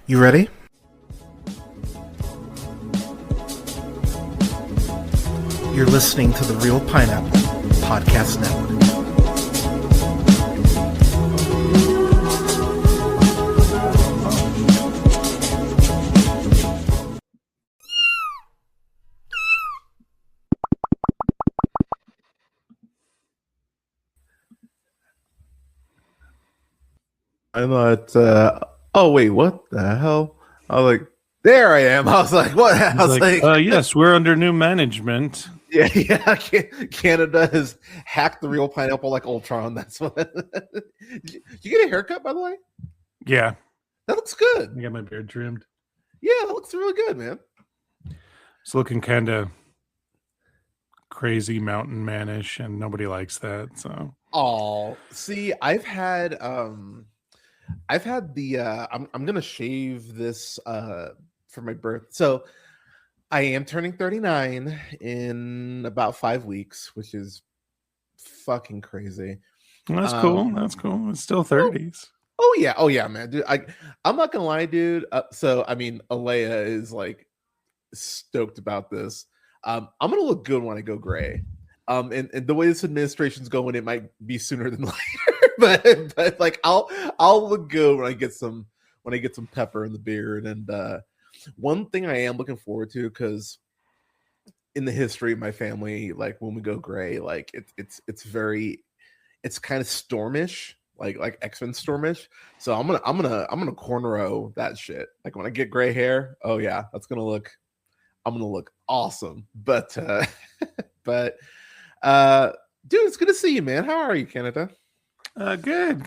You ready? You're listening to the Real Pineapple Podcast Network. I thought, oh wait, what the hell? I was like, there I am. I was like, what? I was like, yes, we're under new management. yeah. Canada has hacked the Real Pineapple like Ultron. That's what. Did you get a haircut, by the way? Yeah, That looks good. I got my beard trimmed. Yeah, that looks really good, man. It's looking kind of crazy mountain manish, and nobody likes that. So, See, I've had the I'm gonna shave this for my birth. So I am turning 39 in about 5 weeks, which is fucking crazy. that's cool. That's cool. It's still 30s. Oh yeah, man, dude. I'm not gonna lie, dude. So I mean, Alea is like stoked about this. I'm gonna look good when I go gray. And the way this administration's going, it might be sooner than later. but like I'll look good when I get some pepper in the beard. And one thing I am looking forward to, because in the history of my family, like when we go gray, like it's kind of stormish, like X-Men stormish. So I'm gonna cornrow that shit. Like when I get gray hair, oh yeah, I'm gonna look awesome. But dude, it's good to see you, man. How are you, Canada? Good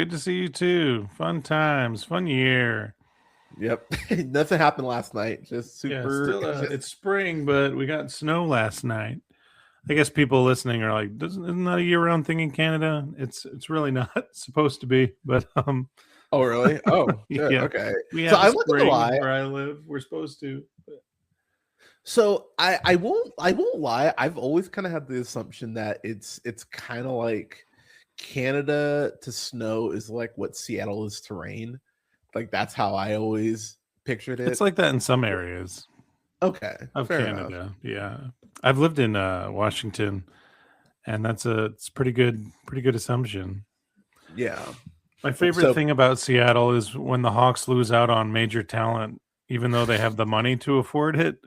to see you too. Fun times, fun year. Yep. Nothing happened last night. Just super. It's spring, but we got snow last night. I guess people listening are like, isn't that a year-round thing in Canada? It's really not supposed to be, but Oh really? Oh shit. yeah. Okay. We So have I'm not gonna lie. where I live. We're supposed to. So I won't lie. I've always kind of had the assumption that it's kind of like Canada to snow is like what Seattle is to rain. Like that's how I always pictured it. It's like that in some areas. Okay, of fair Canada. enough. Yeah, I've lived in Washington, and it's pretty good assumption. Yeah. My favorite thing about Seattle is when the Hawks lose out on major talent, even though they have the money to afford it,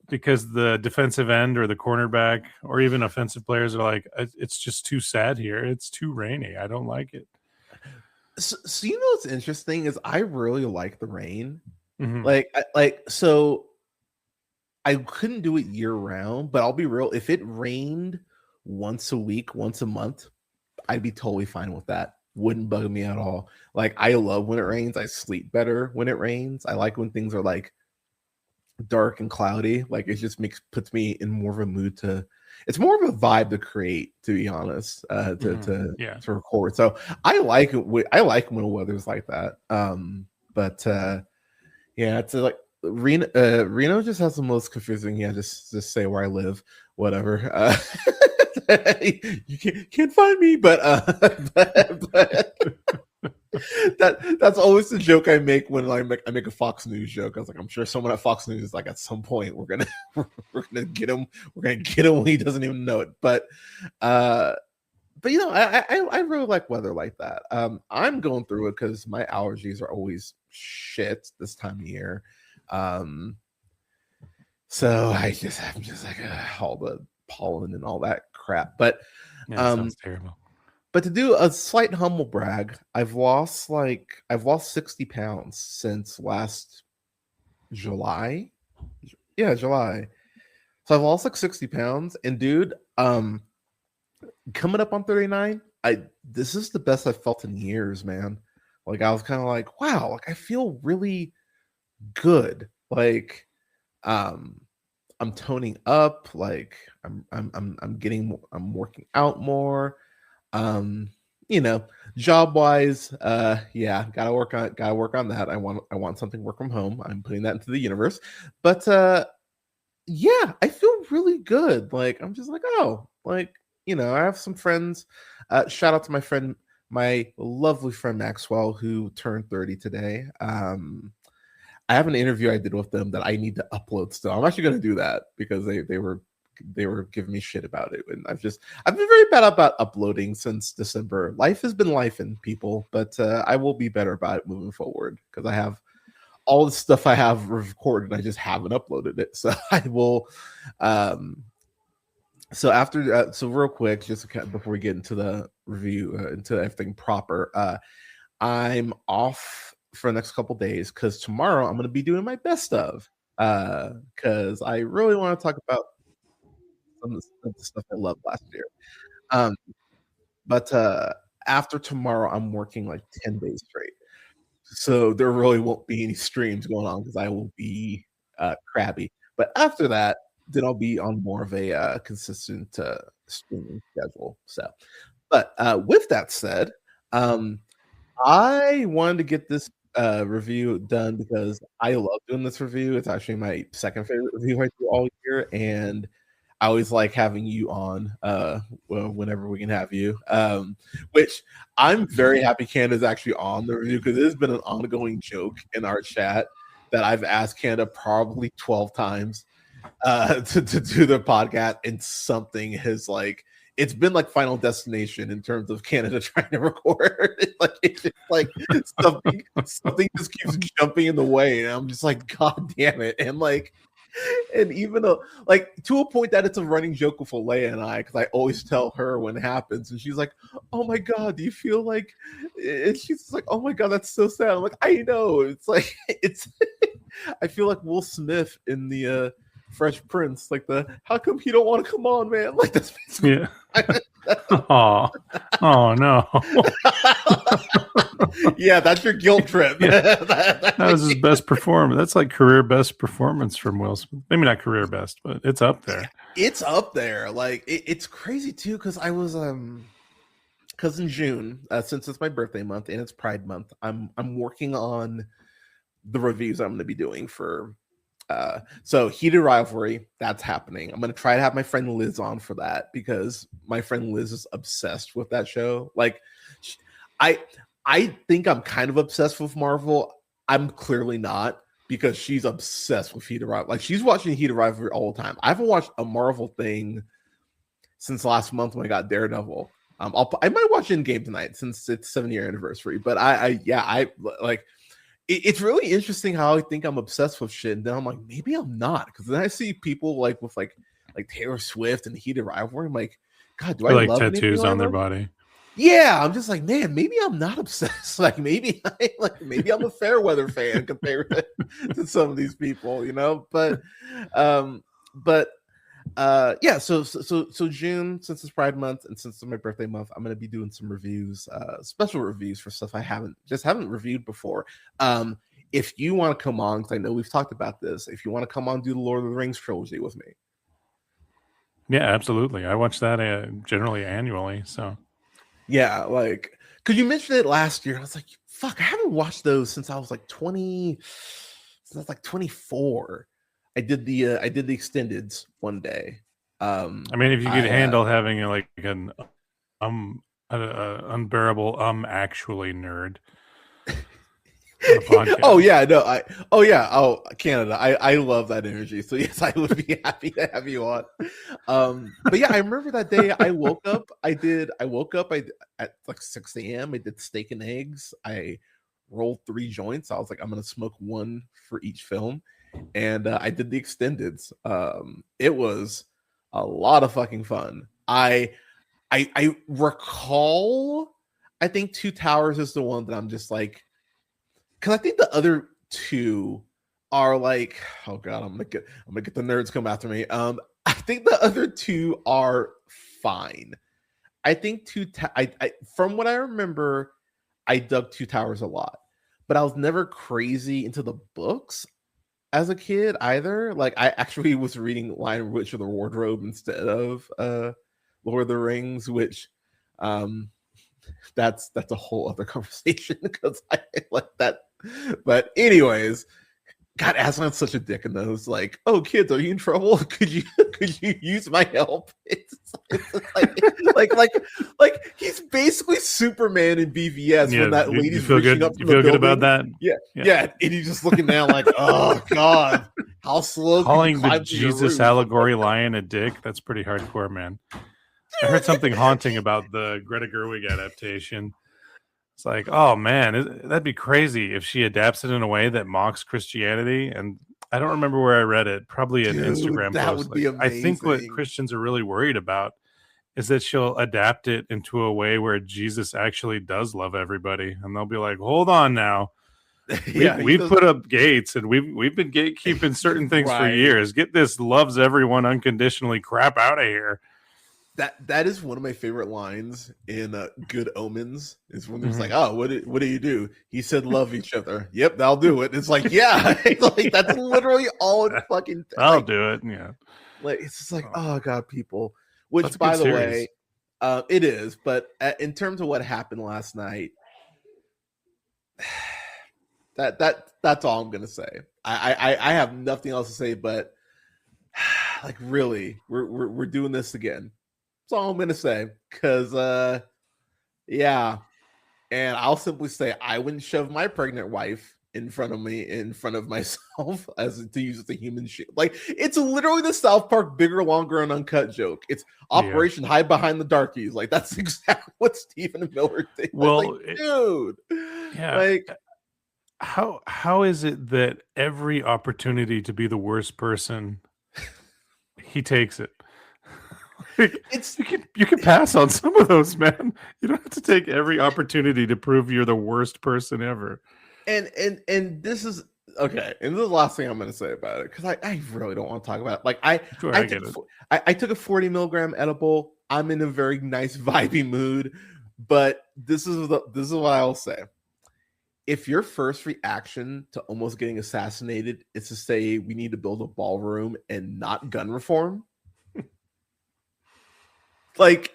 because the defensive end or the cornerback or even offensive players are like, it's just too sad here. It's too rainy. I don't like it. So you know what's interesting is I really like the rain. Mm-hmm. So I couldn't do it year round, but I'll be real. If it rained once a week, once a month, I'd be totally fine with that. Wouldn't bug me at all. Like I love when it rains. I sleep better when it rains. I like when things are like dark and cloudy. Like it just puts me in more of a mood to. It's more of a vibe to create, to be honest, to record. So I like it. I like when the weather's like that. It's like Reno just has the most confusing. Yeah, just say where I live, whatever. You can't find me, but that's always the joke I make when I make a Fox News joke. I was like, I'm sure someone at Fox News is like, at some point we're gonna get him. We're gonna get him when he doesn't even know it. But you know, I really like weather like that. I'm going through it because my allergies are always shit this time of year. So I'm just like all the pollen and all that crap. But sounds terrible. But to do a slight humble brag, I've lost 60 pounds since last July. Yeah, July. So I've lost like 60 pounds. And dude, coming up on 39, this is the best I've felt in years, man. Like I was kind of like, wow, like I feel really good. Like I'm toning up, like I'm working out more. You know, job wise, gotta work on that. I want something work from home. I'm putting that into the universe. But yeah, I feel really good. Like I'm just like, oh, like, you know, I have some friends. Shout out to my friend, my lovely friend Maxwell, who turned 30 today. I have an interview I did with them that I need to upload still. I'm actually going to do that because they were giving me shit about it, and I've been very bad about uploading since December. Life has been lifing, people, but I will be better about it moving forward because I have all the stuff I have recorded. I just haven't uploaded it, so I will. So after so real quick, just before we get into the review, into everything proper, I'm off for the next couple days because tomorrow I'm going to be doing my best of, because I really want to talk about some of the stuff I loved last year. But after tomorrow, I'm working like 10 days straight, so there really won't be any streams going on because I will be crabby. But after that, then I'll be on more of a consistent streaming schedule. So, but with that said, I wanted to get this review done because I love doing this review. It's actually my second favorite review I do all year, and I always like having you on whenever we can have you. Which I'm very happy Canada's actually on the review because it has been an ongoing joke in our chat that I've asked Canada probably 12 times to do the podcast, and something has like it's been like Final Destination in terms of Canada trying to record. It's just like something just keeps jumping in the way, and I'm just like, God damn it! And even though, like, to a point that it's a running joke with Alea and I, because I always tell her when it happens, and she's like, "Oh my God, do you feel like?" And she's like, "Oh my God, that's so sad." I'm like, "I know." It's like I feel like Will Smith in the Fresh Prince, like how come he don't want to come on, man? Like that's basically oh no. Yeah, that's your guilt trip. That was his best performance. That's like career best performance from Will Smith. Maybe not career best, but it's up there. It's up there. Like it's crazy too, because I was because in June, since it's my birthday month and it's Pride Month, I'm working on the reviews I'm going to be doing for so Heated Rivalry, that's happening. I'm going to try to have my friend Liz on for that because my friend Liz is obsessed with that show. Like I think I'm kind of obsessed with Marvel. I'm clearly not, because she's obsessed with Heated Rivalry. Like she's watching Heated Rivalry all the time. I haven't watched a Marvel thing since last month when I got Daredevil. I might watch Endgame tonight since it's 7-year anniversary. But I like. It's really interesting how I think I'm obsessed with shit, and then I'm like, maybe I'm not, because then I see people like with like Taylor Swift and Heated Rivalry. I'm like, God, do I like love tattoos on their body? Yeah, I'm just like, man, maybe I'm not obsessed. Like maybe I'm a Fairweather fan compared to some of these people, you know. But yeah, so June, since it's Pride Month and since it's my birthday month, I'm gonna be doing some reviews, special reviews for stuff I haven't reviewed before. If you want to come on, because I know we've talked about this, if you want to come on, do the Lord of the Rings trilogy with me. Yeah, absolutely. I watch that generally annually. So yeah, like because you mentioned it last year, and I was like, fuck, I haven't watched those since I was like 20, since I was like 24. I did the extendeds one day. I mean, if you could handle having like an unbearable actually nerd. Canada. I love that energy. So yes, I would be happy to have you on. But yeah, I remember that day I woke up. I at like 6 a.m. I did steak and eggs. I rolled 3 joints. I was like, I'm gonna smoke one for each film. And I did the extendeds. It was a lot of fucking fun. I recall, I think Two Towers is the one that I'm just like, because I think the other two are like, oh god, I'm gonna get the nerds come after me. I think the other two are fine. I think from what I remember, I dug Two Towers a lot, but I was never crazy into the books as a kid either. Like I actually was reading Lion, Witch of the Wardrobe instead of Lord of the Rings, which that's a whole other conversation because I like that. But anyways, God, Aslan's such a dick in those. Like, oh, kids, are you in trouble? Could you use my help? It's like he's basically Superman in BVS when that you lady's feel reaching good. up You from the feel good building. about that? Yeah, and he's just looking down like, oh God, how slow calling can you the climb Jesus roof? allegory lion a dick. That's pretty hardcore, man. I heard something haunting about the Greta Gerwig adaptation. It's like, oh man, that'd be crazy if she adapts it in a way that mocks Christianity. And I don't remember where I read it. Probably an Instagram that post. would be I think what amazing. Christians are really worried about is that she'll adapt it into a way where Jesus actually does love everybody, and they'll be like, "Hold on now, we've put up gates, and we've been gatekeeping certain things for years. Get this loves everyone unconditionally crap out of here." That is one of my favorite lines in Good Omens. Is when it's like, "Oh, what do you do?" He said, "Love each other." Yep, that'll do it. It's like, yeah, like that's literally all it fucking. I'll do it. Yeah, like it's just like, oh God, people. Which, a by good the series. way, it is. But in terms of what happened last night, that's all I'm gonna say. I have nothing else to say. But like, really, we're doing this again. That's all I'm gonna say. Because yeah, and I'll simply say I wouldn't shove my pregnant wife in front of myself as to use the human shit. Like, it's literally the South Park bigger, longer, and uncut joke. It's Operation Hide Behind the Darkies. Like, that's exactly what Stephen Miller did. Well, like, dude, yeah. Like, how is it that every opportunity to be the worst person, he takes it? It's you can pass on some of those, man. You don't have to take every opportunity to prove you're the worst person ever. And this is okay. And this is the last thing I'm going to say about it, because I really don't want to talk about it. Like I took a 40 milligram edible. I'm in a very nice vibey mood, but this is what I'll say. If your first reaction to almost getting assassinated is to say we need to build a ballroom and not gun reform, like,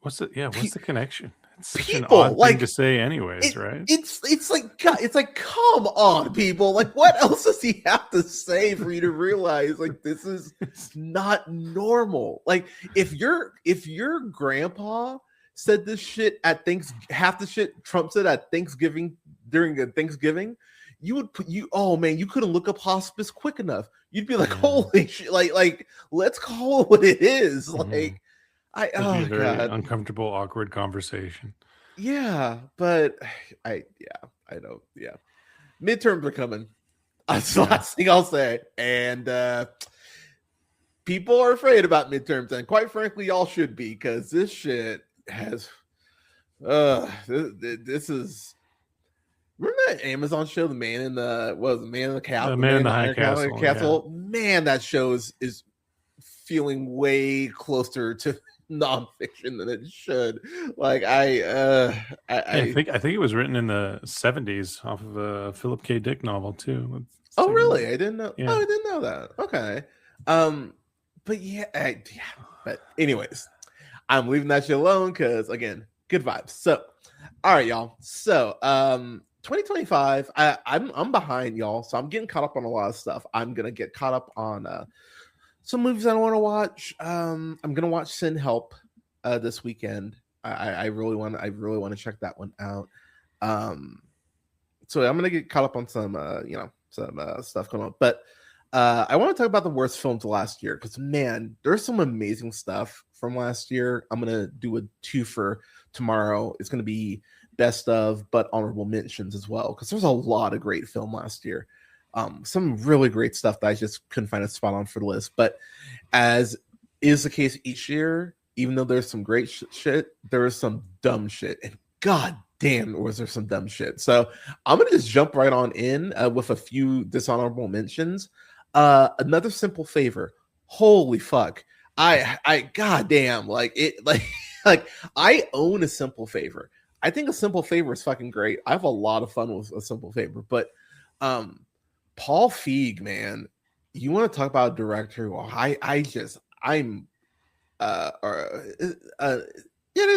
what's the connection? It's such an people, odd thing to say anyways, right? It's like, God, it's like, come on, people. Like, what else does he have to say for you to realize, like, this is not normal? Like, if your grandpa said this shit at half the shit Trump said at Thanksgiving, during a Thanksgiving, you couldn't look up hospice quick enough. You'd be like, holy shit, like let's call it what it is. Like, It'd be a very uncomfortable, awkward conversation. Yeah, but I don't. Yeah, midterms are coming. That's the last thing I'll say. And people are afraid about midterms, and quite frankly, y'all should be, because this shit has. This is. Remember that Amazon show, The Man in the Castle? The Man in the High Castle. Castle? Yeah. Man, that show is feeling way closer to nonfiction than it should. Like, I think it was written in the 70s off of a Philip K. Dick novel too. Oh, really? I didn't know. Yeah. Oh, I didn't know that. Okay. But but anyways, I'm leaving that shit alone because, again, good vibes. So, all right, y'all. So, 2025, I'm behind, y'all. So I'm getting caught up on a lot of stuff. I'm gonna get caught up on some movies I want to watch. I'm gonna watch Sin Help this weekend. I really want to check that one out. So I'm gonna get caught up on some stuff coming up. But I want to talk about the worst films of last year, because, man, there's some amazing stuff from last year. I'm gonna do a 2 for tomorrow. It's gonna be best of, but honorable mentions as well, because there's a lot of great film last year. Some really great stuff that I just couldn't find a spot on for the list. But as is the case each year, even though there's some great shit, there is some dumb shit. And god damn, was there some dumb shit. So I'm going to just jump right on in with a few dishonorable mentions. Another Simple Favor. Holy fuck. I goddamn, like it, like I own a Simple Favor. I think a Simple Favor is fucking great. I have a lot of fun with a Simple Favor, but Paul Feig, man, you want to talk about a director who it's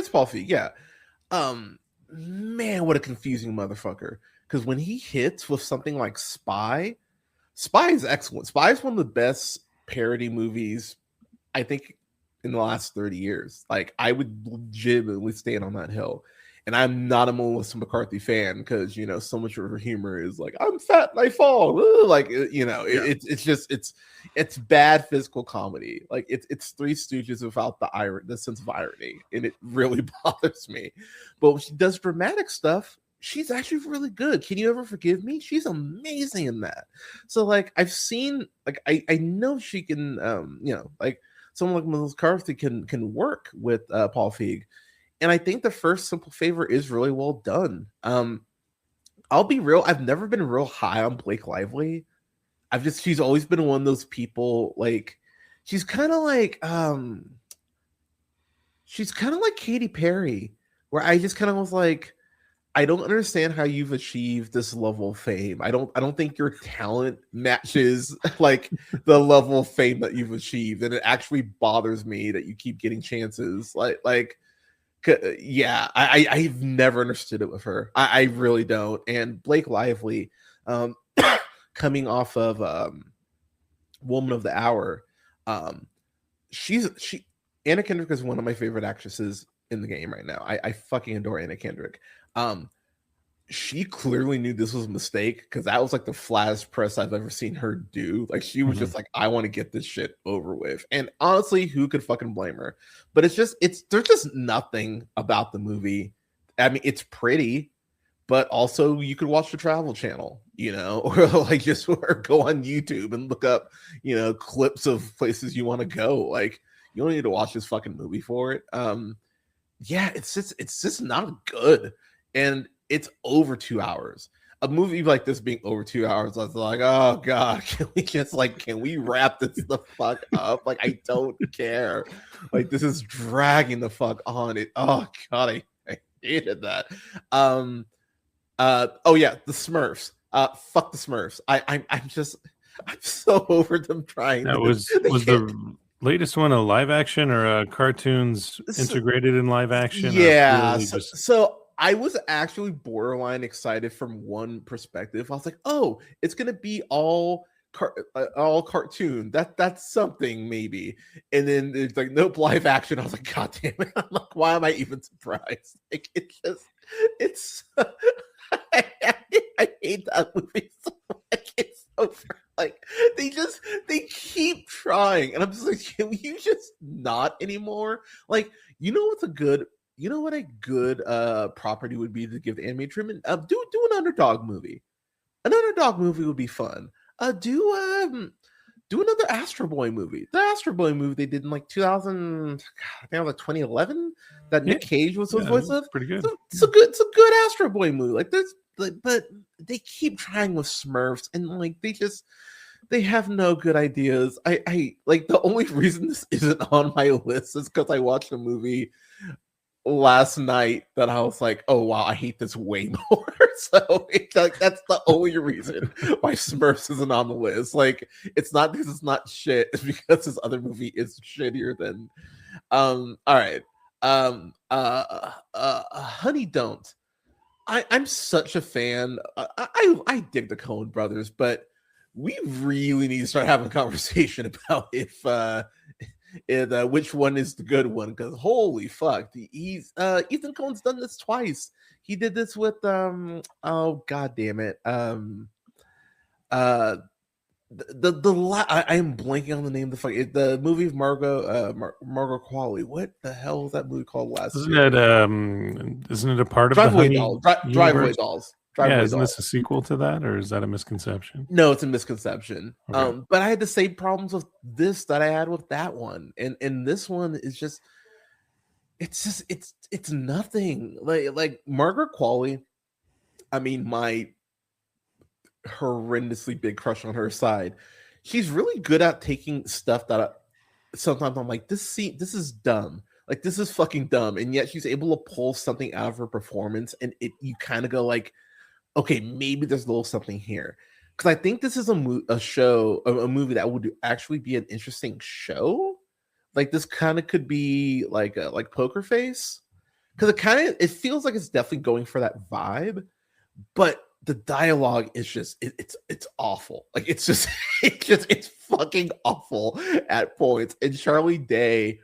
Paul Feig, yeah. Man, what a confusing motherfucker. Because when he hits with something like Spy Spy is excellent. Spy is one of the best parody movies, I think, in the last 30 years. Like, I would legitimately stand on that hill. And I'm not a Melissa McCarthy fan because, you know, so much of her humor is like, I'm fat and I fall. Ooh, like, you know, it's just, it's bad physical comedy. Like, it's Three Stooges without the sense of irony. And it really bothers me. But when she does dramatic stuff, she's actually really good. Can You Ever Forgive Me? She's amazing in that. So, like, I've seen, like, I know she can, you know, like, someone like Melissa McCarthy can work with Paul Feig. And I think The First Simple Favor is really well done. I'll be real, I've never been real high on Blake Lively. She's always been one of those people, like, she's kind of like Katy Perry, where I just kind of was like, I don't understand how you've achieved this level of fame. I don't think your talent matches like the level of fame that you've achieved, and it actually bothers me that you keep getting chances. Yeah, I've never understood it with her. I really don't. And Blake Lively, coming off of Woman of the Hour, Anna Kendrick is one of my favorite actresses in the game right now. I fucking adore Anna Kendrick. She clearly knew this was a mistake because that was like the flattest press I've ever seen her do. Like, she was just like, I want to get this shit over with. And honestly, who could fucking blame her? But there's just nothing about the movie. I mean, it's pretty, but also you could watch the Travel Channel, you know, or like or go on YouTube and look up, you know, clips of places you want to go. Like, you don't need to watch this fucking movie for it. Yeah, it's just not good. And it's over 2 hours. A movie like this being over 2 hours, I was like, oh God, can we wrap this the fuck up? Like, I don't care. Like, this is dragging the fuck on. Oh God, I hated that. Oh yeah, the Smurfs. Fuck the Smurfs. I'm so over them trying. That was the latest one a live action or cartoons integrated in live action? Yeah. So I was actually borderline excited from one perspective. I was like, oh, it's gonna be all cartoon. That's something maybe. And then it's like, nope, live action. I was like, God damn it! I'm like, why am I even surprised? Like, it's. I hate that movie so much. It's so like they keep trying, and I'm just like, can you just not anymore? Like, you know what a good property would be to give anime treatment? Do an underdog movie. An underdog movie would be fun. Do another Astro Boy movie. The Astro Boy movie they did in like 2000, I think it was like 2011. That Nick Cage was the voice of. Pretty good. So it's a good Astro Boy movie. Like, there's but they keep trying with Smurfs, and like they have no good ideas. I like, the only reason this isn't on my list is because I watched a movie last night that I was like, oh wow, I hate this way more. So it's like, that's the only reason why Smurfs isn't on the list. Like, it's not because it's not shit, it's because this other movie is shittier than all right. Honey Don't. I'm such a fan. I dig the Coen brothers, but we really need to start having a conversation about if which one is the good one, because holy fuck, Ethan Coen's done this twice. He did this with oh god damn it, I am blanking on the name of the movie of Margot Qualley. What the hell is that movie called last year? Isn't it a part of Driveway the Dolls? Driveway Dolls. Isn't this a sequel to that, or is that a misconception? No, it's a misconception. Okay. But I had the same problems with this that I had with that one, and this one is just it's nothing. Like Margaret Qualley, I mean, my horrendously big crush on her side. She's really good at taking stuff that sometimes I'm like, this is dumb. Like, this is fucking dumb, and yet she's able to pull something out of her performance, and you kind of go like, okay, maybe there's a little something here. Because I think this is a movie that would actually be an interesting show. Like, this kind of could be like Poker Face, because it feels like it's definitely going for that vibe, but the dialogue is just it's awful. Like it's just it's fucking awful at points. And Charlie Day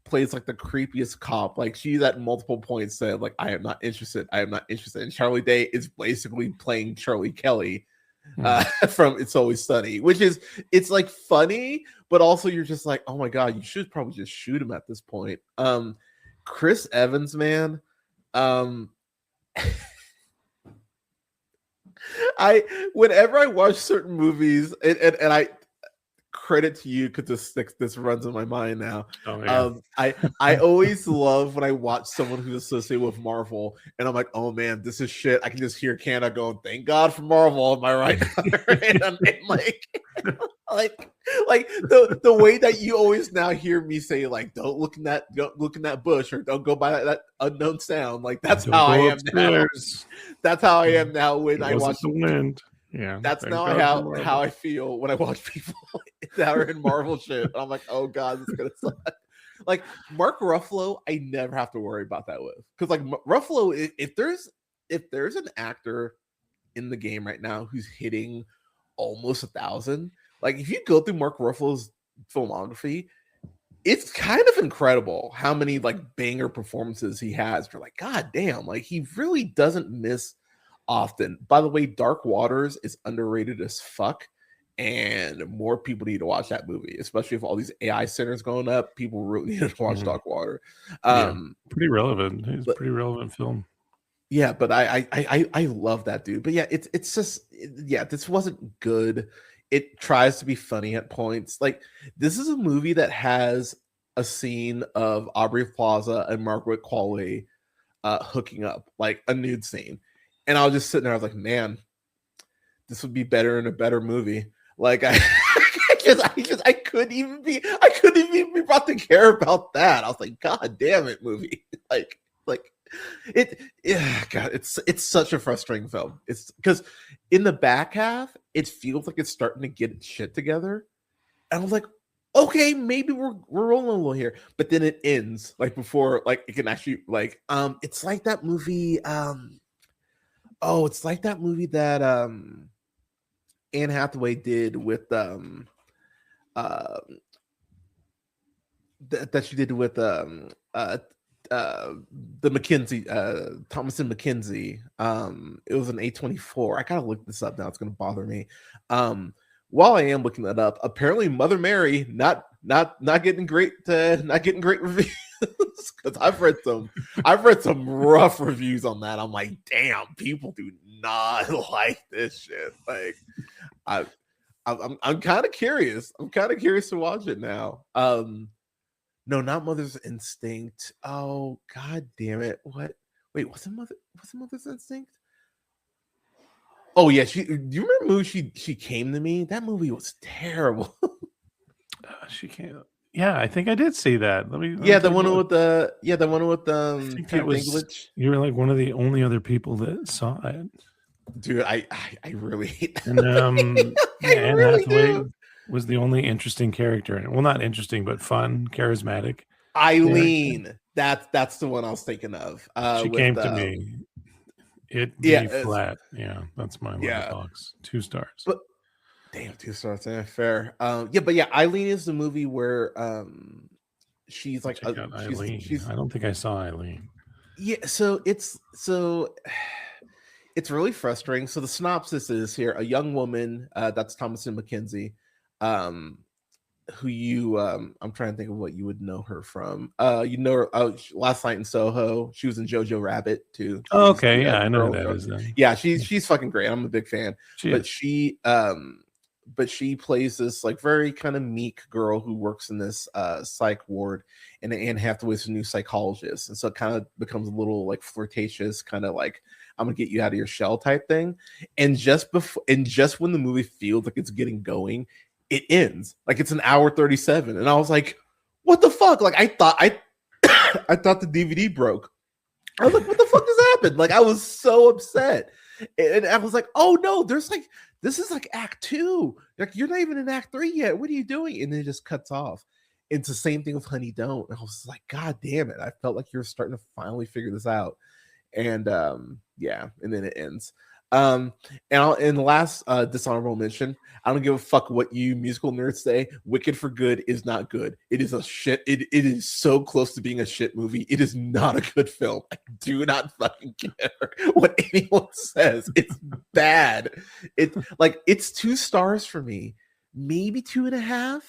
plays like the creepiest cop. Like she's at multiple points said like I am not interested. I am not interested. And Charlie Day is basically playing Charlie Kelly from It's Always Sunny, which is it's like funny, but also you're just like, oh my god, you should probably just shoot him at this point. Chris Evans, man. Whenever I watch certain movies, and I credit to you because this runs in my mind now. Oh, yeah. I always love when I watch someone who's associated with Marvel, and I'm like, oh man, this is shit. I can just hear Canada going, "Thank God for Marvel." Am I right? And I'm like the way that you always now hear me say, like, don't look in that bush, or don't go by that unknown sound. Like that's how I am now. That's how I am now when I watch the wind. Yeah, that's now how I feel when I watch people that are in Marvel shit. I'm like, oh god, this is gonna suck. Like Mark Ruffalo, I never have to worry about that with, because like Ruffalo, if there's an actor in the game right now who's hitting almost 1,000, like if you go through Mark Ruffalo's filmography, it's kind of incredible how many like banger performances he has. You're like, god damn, like he really doesn't miss often. By the way, Dark Waters is underrated as fuck, and more people need to watch that movie, especially if all these AI centers going up. People really need to watch Dark Water. Pretty relevant. It's a pretty relevant film. Yeah, but I love that dude. But yeah, it's just this wasn't good. It tries to be funny at points. Like this is a movie that has a scene of Aubrey Plaza and Margaret Qualley hooking up, like a nude scene. And I was just sitting there, I was like, man, this would be better in a better movie. Like I couldn't even be brought to care about that. I was like, god damn it, movie. like it, yeah, god, it's such a frustrating film. It's because in the back half, it feels like it's starting to get its shit together. And I was like, okay, maybe we're rolling a little here. But then it ends like before, like it can actually like it's like that movie. It's like that movie that Anne Hathaway did with that she did with the McKinsey, Thomas and McKinsey. It was an A24. I gotta look this up now. It's gonna bother me. While I am looking that up, apparently Mother Mary not getting great reviews. Because I've read some rough reviews on that. I'm like, damn, people do not like this shit. Like, I'm kind of curious. I'm kind of curious to watch it now. No, not Mother's Instinct. Oh, god damn it! What? Wait, was it Mother's Instinct? Oh yeah, do you remember the movie She Came to Me? That movie was terrible. She came. Yeah, I think I did see that. The one with Peter Dinklage. You were like one of the only other people that saw it, dude. I really hate that. And Anne Hathaway was the only interesting character in it. Well, not interesting, but fun, charismatic. Eileen, that's the one I was thinking of. She came to me. It be flat. Yeah, that's my box. 2 stars. But damn, 2 stars. Yeah, fair. Eileen is the movie where she's like Eileen. I don't think I saw Eileen. Yeah, so it's really frustrating. So the synopsis is here: a young woman, that's Thomasin McKenzie, who you I'm trying to think of what you would know her from. You know her Last Night in Soho. She was in Jojo Rabbit too. Oh, okay, yeah, I know who that is then. Yeah, she's fucking great. I'm a big fan. But she plays this like very kind of meek girl who works in this psych ward, and Anne Hathaway's a new psychologist, and so it kind of becomes a little like flirtatious, kind of like I'm gonna get you out of your shell type thing. And just when the movie feels like it's getting going, it ends. Like it's an hour 37, and I was like, what the fuck? Like I thought the DVD broke. I was like, what the fuck just happened? Like I was so upset. And I was like, oh no, this is like act 2. Like you're not even in act 3 yet. What are you doing? And then it just cuts off. It's the same thing with Honey Don't. And I was like, god damn it. I felt like you're starting to finally figure this out. and yeah, and then it ends. And the last dishonorable mention, I don't give a fuck what you musical nerds say. Wicked for Good is not good. It is a shit. It is so close to being a shit movie. It is not a good film. I do not fucking care what anyone says. It's bad. It's 2 stars for me, maybe 2.5.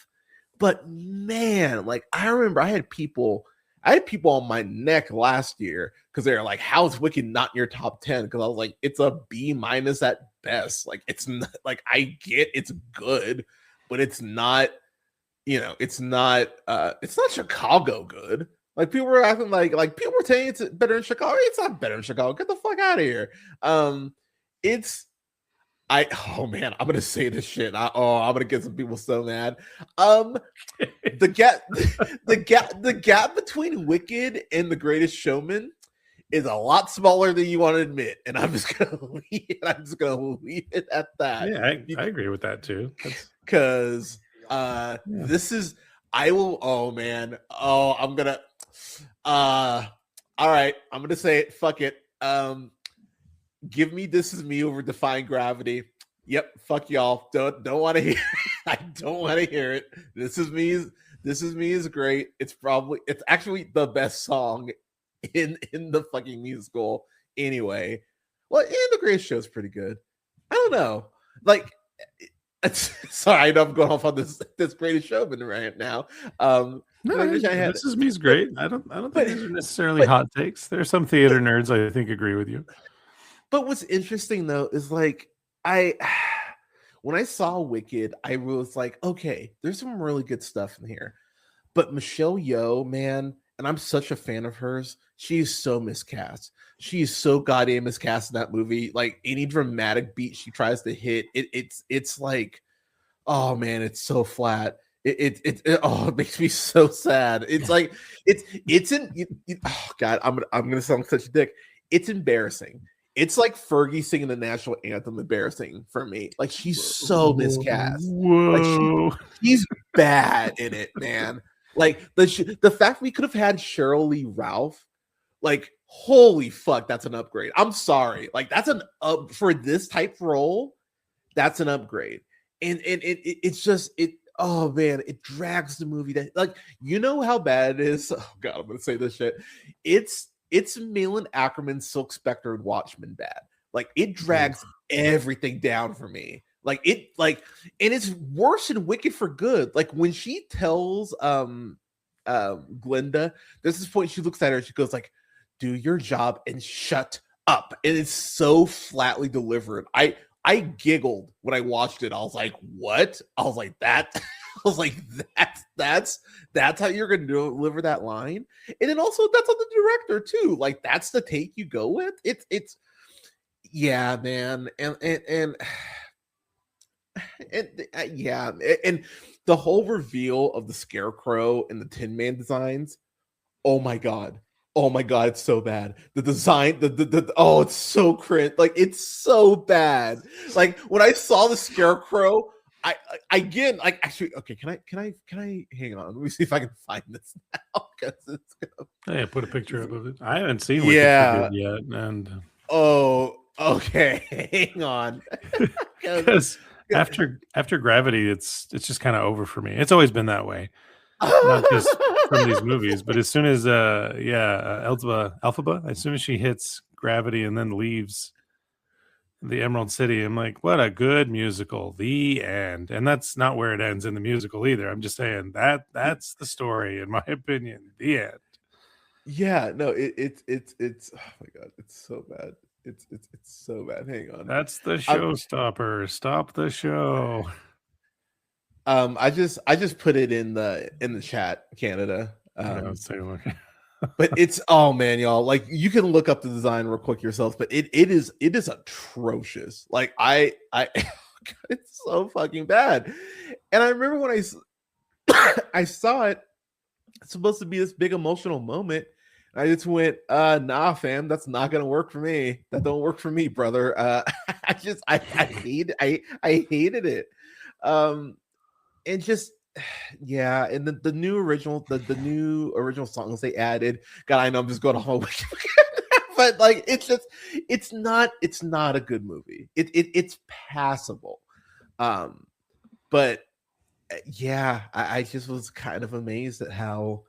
But man, like I remember I had people on my neck last year because they were like, how's Wicked not in your top 10? Because I was like, it's a B- at best. Like, it's not, like, I get it's good, but it's not, it's not Chicago good. Like, people were acting like people were saying it's better than Chicago. It's not better than Chicago. Get the fuck out of here. Oh man, I'm gonna say this shit. I'm gonna get some people so mad. The gap between Wicked and The Greatest Showman is a lot smaller than you want to admit, and I'm just gonna leave it at that. Yeah, I agree with that too. Because this is all right, I'm gonna say it. Fuck it. Give me This Is Me over Defying Gravity. Yep, fuck y'all. Don't want to hear. I don't want to hear it. This Is Me is great. It's actually the best song in the fucking musical. Anyway, well, and The Greatest Show is pretty good. I don't know. Like, sorry, I know I'm going off on this Greatest Showman right now. No, This Is Me is great. I don't think these are necessarily hot takes. There are some theater nerds I think agree with you. But what's interesting though is like when I saw Wicked, I was like, okay, there's some really good stuff in here. But Michelle Yeoh, man, and I'm such a fan of hers, she's so miscast. She's so goddamn miscast in that movie. Like any dramatic beat she tries to hit, it's like, oh man, it's so flat. It makes me so sad. It's like oh god, I'm gonna sound like such a dick. It's embarrassing. It's like Fergie singing the national anthem embarrassing for me. Like she's so miscast. Whoa. Like she's bad in it, man. Like the fact we could have had Cheryl Lee Ralph, like holy fuck, that's an upgrade. I'm sorry, like that's an up for this type role. That's an upgrade, and it's just it. Oh man, it drags the movie. That like how bad it is. Oh god, I'm gonna say this shit. It's Malin Ackerman, Silk Spectre, and Watchmen bad. Like it drags everything down for me. And it's worse than Wicked for Good. Like when she tells Glinda, there's this point she looks at her and she goes like, "Do your job and shut up." And it's so flatly delivered. I giggled when I watched it. I was like, "What?" I was like, "That." I was like, "That's how you're going to deliver that line." And then also that's on the director too. Like that's the take you go with. It's yeah, man, and yeah, and the whole reveal of the Scarecrow and the Tin Man designs. Oh my god, it's so bad. The design, it's so cringe. Like it's so bad. Like when I saw the Scarecrow, I again, like actually, okay, can I hang on? Let me see if I can find this now because it's gonna. Hey, put a picture up of it. I haven't seen Wicked for Good yet, and okay, hang on. Because after Gravity, it's just kind of over for me. It's always been that way, not just from these movies, but as soon as Elphaba, as soon as she hits Gravity and then leaves the Emerald City, I'm like, what a good musical. The end. And that's not where it ends in the musical either. I'm just saying that's the story, in my opinion. The end. Yeah, no, it's oh my god, it's so bad. It's so bad. Hang on. That's the showstopper. Stop the show. I just put it in the chat, Canada. But it's man, y'all. Like you can look up the design real quick yourselves, but it is atrocious. Like I it's so fucking bad. And I remember when I saw it, it's supposed to be this big emotional moment. I just went, nah, fam, that's not gonna work for me. That don't work for me, brother. I hated it. And just yeah, and the new original songs they added. God, I know I'm just going on Wicked But like, it's not a good movie. It's passable. But yeah, I just was kind of amazed at how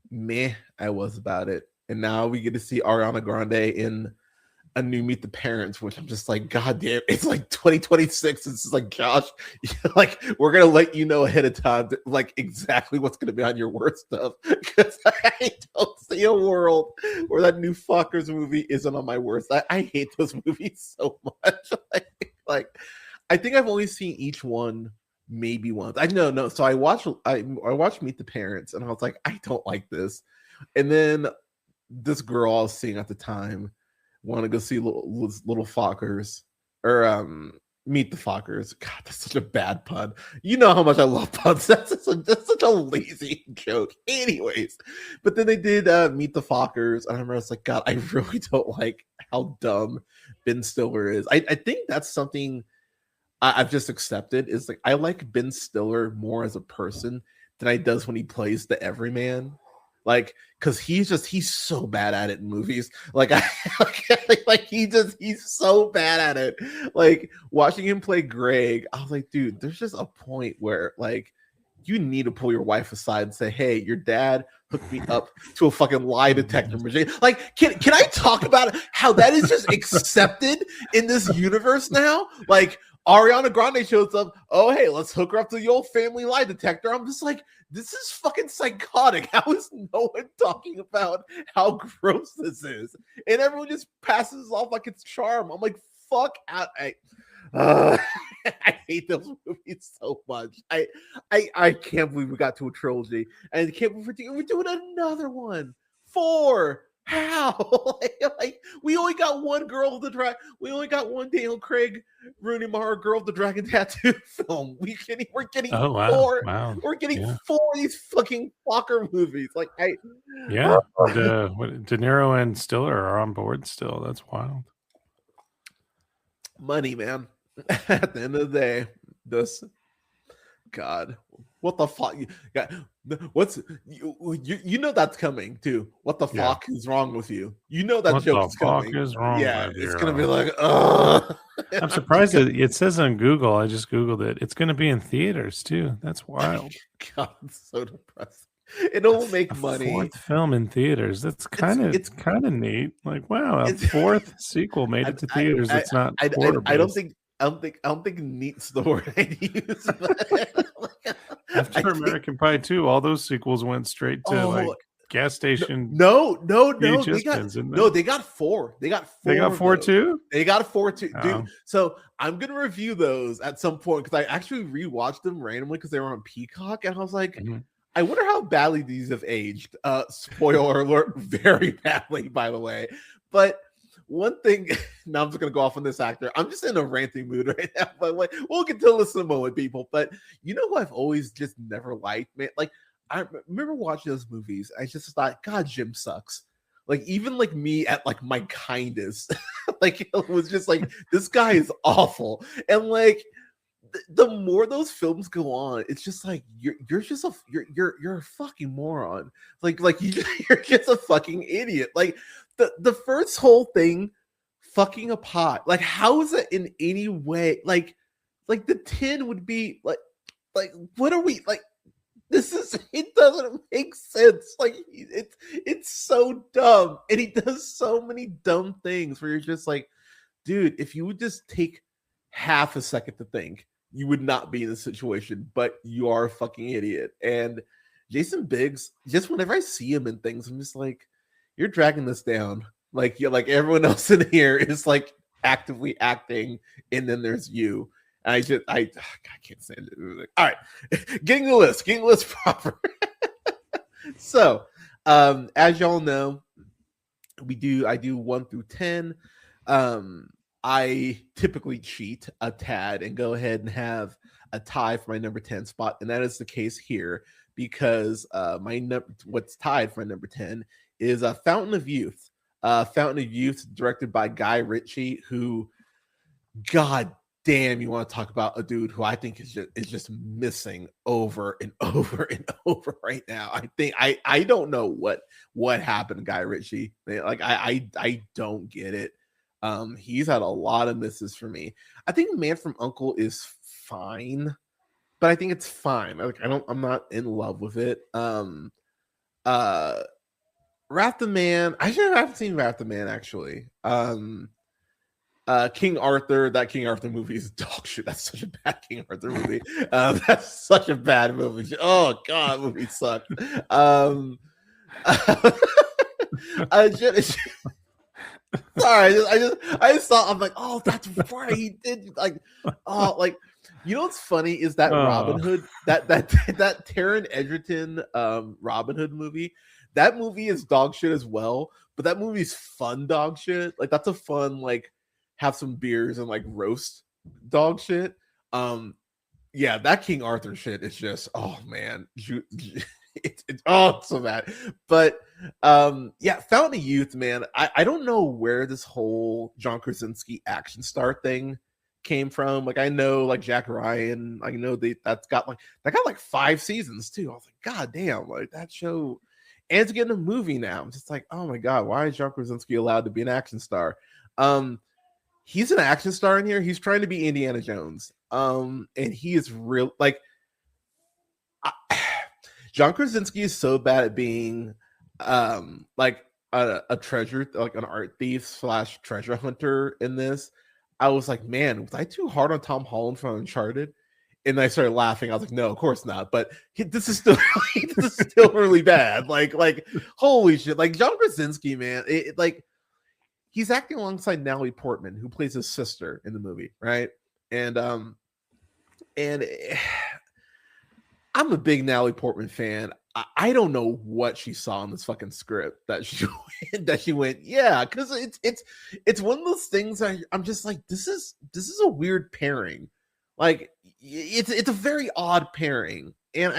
meh I was about it. And now we get to see Ariana Grande in a new Meet the Parents, which I'm just like, God damn, it's like 2026. It's just like, gosh, like we're gonna let you know ahead of time, like exactly what's gonna be on your worst stuff. Because I don't see a world where that new Fuckers movie isn't on my worst. I hate those movies so much. Like I think I've only seen each one maybe once. I know, no. So I watched Meet the Parents, and I was like, I don't like this. And then this girl I was seeing at the time want to go see little Fockers or Meet the Fockers. God, that's such a bad pun. You know how much I love puns. That's such a lazy joke. Anyways, but then they did Meet the Fockers, and I remember I was like, God, I really don't like how dumb Ben Stiller is. I think that's something I've just accepted. Is like I like Ben Stiller more as a person than I does when he plays the everyman. Like, because he's so bad at it in movies. Like, he's so bad at it. Like, watching him play Greg, I was like, dude, there's just a point where like you need to pull your wife aside and say, hey, your dad hooked me up to a fucking lie detector machine. Like, can I talk about how that is just accepted in this universe now? Like, Ariana Grande shows up. Oh, hey, let's hook her up to the old family lie detector. I'm just like, this is fucking psychotic. How is no one talking about how gross this is? And everyone just passes off like it's charm. I'm like, fuck out. I hate those movies so much. I can't believe we got to a trilogy, and I can't believe we're doing another one. 4. How? like we only got one girl of the drag. We only got one Daniel Craig Rooney Mara Girl of the Dragon Tattoo film. We're getting 4. Wow. We're getting 4 of these fucking fucker movies. Like and, De Niro and Stiller are on board still. That's wild. Money, man. At the end of the day, this God, what the fuck? What's you know that's coming too. What the fuck is wrong with you? You know that joke is coming. Is wrong with it's you? Gonna be like, ugh. I'm surprised that it says on Google. I just Googled it. It's gonna be in theaters too. That's wild. God, it's so depressing. It'll make money. 4th film in theaters. That's kind of neat. Like, wow, a 4th sequel made it to theaters. It's not. I don't think neat's the word I'd use. After American Pie 2, all those sequels went straight to like gas station. No. They got 4. They got 4. They got 4 too? They got 4 too. Dude. So I'm gonna review those at some point because I actually rewatched them randomly because they were on Peacock, and I was like, I wonder how badly these have aged. Spoiler alert, very badly, by the way. But one thing, now I'm just gonna go off on this actor. I'm just in a ranting mood right now, but we'll get to this in a moment, people. But you know who I've always just never liked, man? Like I remember watching those movies. I just thought, God, Jim sucks. Like even like me at like my kindest, like it was just like this guy is awful. And like the more those films go on, it's just like you're a fucking moron. Like you're just a fucking idiot. Like the first whole thing, fucking a pot. Like how is it in any way like the 10 would be like what are we like? This is it doesn't make sense. Like it's so dumb, and he does so many dumb things where you're just like, dude, if you would just take half a second to think, you would not be in this situation, but you are a fucking idiot. And Jason Biggs, just whenever I see him in things, I'm just like, you're dragging this down. Like you're like everyone else in here is like actively acting, and then there's you. And I can't stand it. All right, getting the list proper. So, as y'all know, I do 1 through 10. I typically cheat a tad and go ahead and have a tie for my number 10 spot, and that is the case here because what's tied for my number 10 is a Fountain of Youth. Fountain of Youth, directed by Guy Ritchie, who, God damn, you want to talk about a dude who I think is just missing over and over and over right now. I think I don't know what happened, Guy Ritchie. Like I don't get it. He's had a lot of misses for me. I think Man from U.N.C.L.E. is fine, but I think it's fine. Like I'm not in love with it. Wrath of Man. I haven't seen Wrath of Man actually. King Arthur. That King Arthur movie is dog shit. That's such a bad King Arthur movie. That's such a bad movie. Oh god, that movie sucked. Sorry, I just thought, I'm like, oh, that's right. He did like, oh, like, you know what's funny is that Robin Hood, that Taron Egerton Robin Hood movie. That movie is dog shit as well, but that movie's fun dog shit. Like that's a fun like have some beers and like roast dog shit. Yeah, that King Arthur shit is just, oh man, it's so bad. But yeah, Fountain of Youth, man. I don't know where this whole John Krasinski action star thing came from. Like I know like Jack Ryan, I know that got like 5 seasons too. I was like, god damn, like that show, and it's getting a movie now. I'm just like, oh my god, why is John Krasinski allowed to be an action star? He's an action star in here. He's trying to be Indiana Jones. And he is real like John Krasinski is so bad at being like a treasure, like an art thief / treasure hunter in this. I was like, man, was I too hard on Tom Holland from Uncharted? And I started laughing. I was like, no, of course not. But this is still really bad. Like holy shit. Like John Krasinski, man, like he's acting alongside Natalie Portman, who plays his sister in the movie, right? And I'm a big Natalie Portman fan. I don't know what she saw in this fucking script that she went, yeah, because it's one of those things I'm just like, this is a weird pairing. Like it's a very odd pairing, and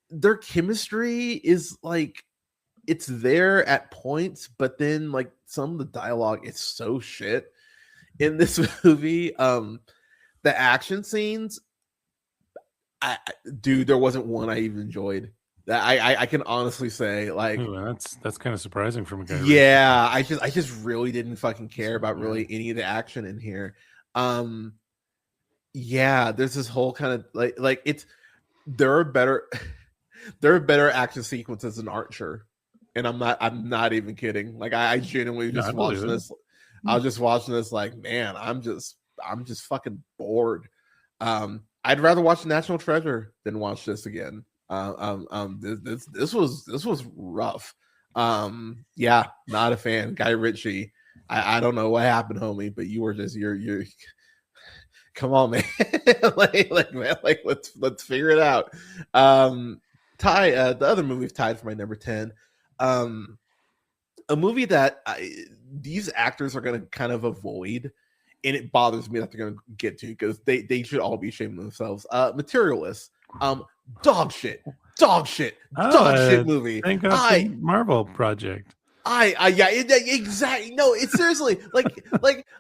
their chemistry is like it's there at points, but then like some of the dialogue is so shit in this movie. The action scenes, dude, there wasn't one I even enjoyed. That I can honestly say, like, ooh, that's kind of surprising from a guy. Yeah, I just really didn't fucking care about really any of the action in here. Yeah, there's this whole kind of like it's there are better action sequences in Archer, and I'm not even kidding. Like I genuinely just watching this. I was just watching this like, man, I'm just fucking bored. I'd rather watch National Treasure than watch this again. This was rough. Yeah, not a fan. Guy Ritchie, I don't know what happened, homie, but you were just you're come on, man. like let's figure it out. Ty, the other movie tied for my number 10. A movie that these actors are going to kind of avoid, and it bothers me that they're going to get to because they should all be ashamed of themselves. Materialists, dog shit movie. Thank God Marvel project. Yeah, exactly. No, it's seriously like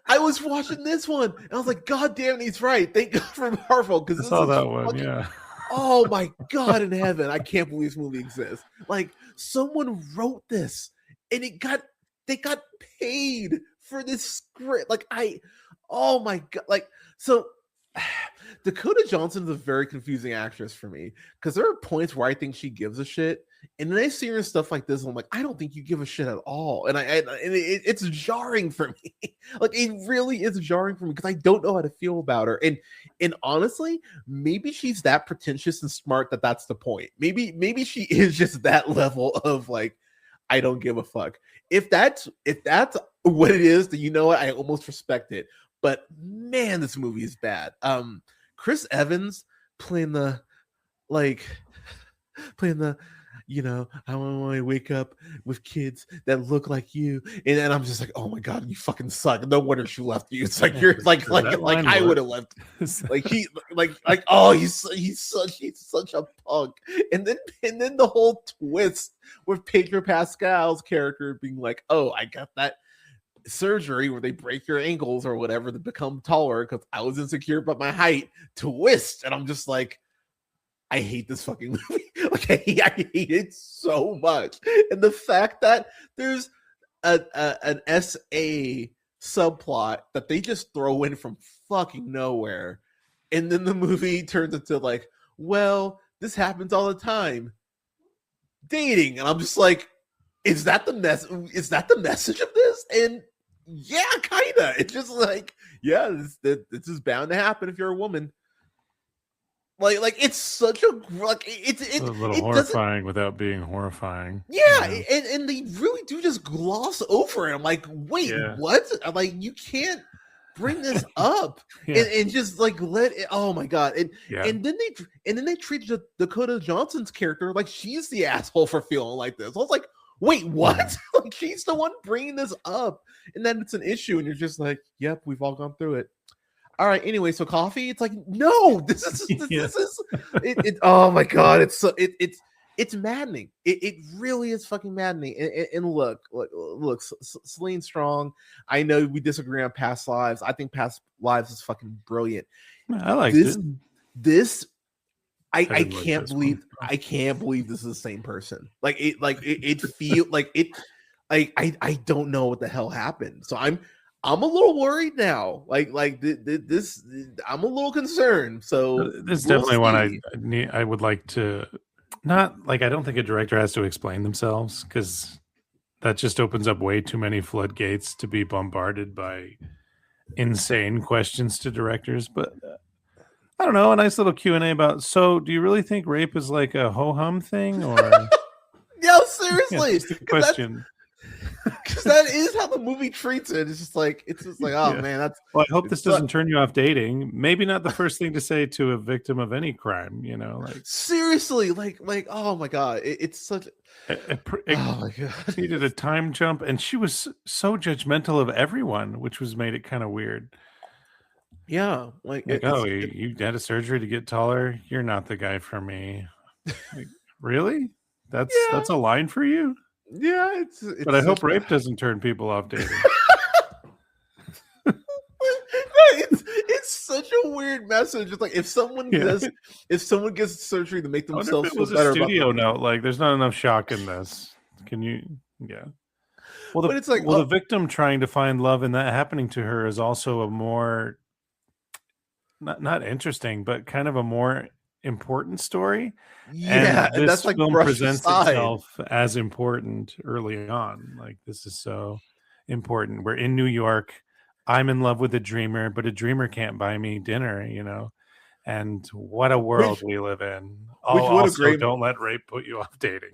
I was watching this one and I was like, God damn, he's right. Thank God for Marvel because I saw that one. Yeah. Oh my God in heaven! I can't believe this movie exists. Like someone wrote this and they got paid for this script. Like oh my God! Like so. Dakota Johnson's a very confusing actress for me because there are points where I think she gives a shit, and then I see her in stuff like this, and I'm like, I don't think you give a shit at all, and it's jarring for me. Like it really is jarring for me because I don't know how to feel about her, and honestly, maybe she's that pretentious and smart that's the point. Maybe she is just that level of like, I don't give a fuck. If that's what it is, then you know what? I almost respect it. But man, this movie is bad. Chris Evans playing the, you know, I want to wake up with kids that look like you, and then I'm just like, oh my God, you fucking suck. No wonder she left you. It's like you're like I would have left. Like he oh he's such a punk. And then the whole twist with Pedro Pascal's character being like, oh, I got that. surgery where they break your ankles or whatever to become taller because I was insecure about my height, twist. And I'm just like, I hate this fucking movie. Like I hate it so much. And the fact that there's an SA subplot that they just throw in from fucking nowhere. And then the movie turns into like, well, this happens all the time. Dating. And I'm just like, is that the message of this? And yeah, kinda. It's just like, yeah, this is bound to happen if you're a woman. Like it's such a like it's a little horrifying without being horrifying. Yeah, and they really do just gloss over it. I'm like, wait, what? I'm like, you can't bring this up and just like let it. Oh my god! And then they treated Dakota Johnson's character like she's the asshole for feeling like this. I was like, wait, what? Like she's the one bringing this up, and then it's an issue, and you're just like, yep, we've all gone through it. All right. Anyway, so coffee. It's like, no, this is it. Oh my god, it's maddening. It really is fucking maddening. And look, Celine Strong. I know we disagree on Past Lives. I think Past Lives is fucking brilliant. I like this. I can't believe this is the same person. It feel like it. I don't know what the hell happened. So I'm a little worried now. This, I'm a little concerned. So this is definitely one I would like to not like. I don't think a director has to explain themselves because that just opens up way too many floodgates to be bombarded by insane questions to directors. But I don't know. A nice little Q&A about. So, do you really think rape is like a ho hum thing, or? No, seriously. Just a question. Because that is how the movie treats it. It's just like oh man, that's. Well, I hope this doesn't turn you off dating. Maybe not the first thing to say to a victim of any crime. Like seriously, like oh my god, it's such. Oh my god, needed a time jump, and she was so judgmental of everyone, which made it kind of weird. Yeah, you had a surgery to get taller. You're not the guy for me. Like, really? That's a line for you? Yeah, but I hope rape doesn't turn people off dating. It's such a weird message. It's like if someone gets surgery to make themselves feel better. Studio note, like there's not enough shock in this. Can you? Yeah. Well, but it's like the victim trying to find love and that happening to her is also a more not interesting, but kind of a more important story. Yeah, and that's like film presents aside. itself as important early on. Like this is so important. We're in New York. I'm in love with a dreamer, but a dreamer can't buy me dinner, And what a world we live in. Don't let rape put you off dating.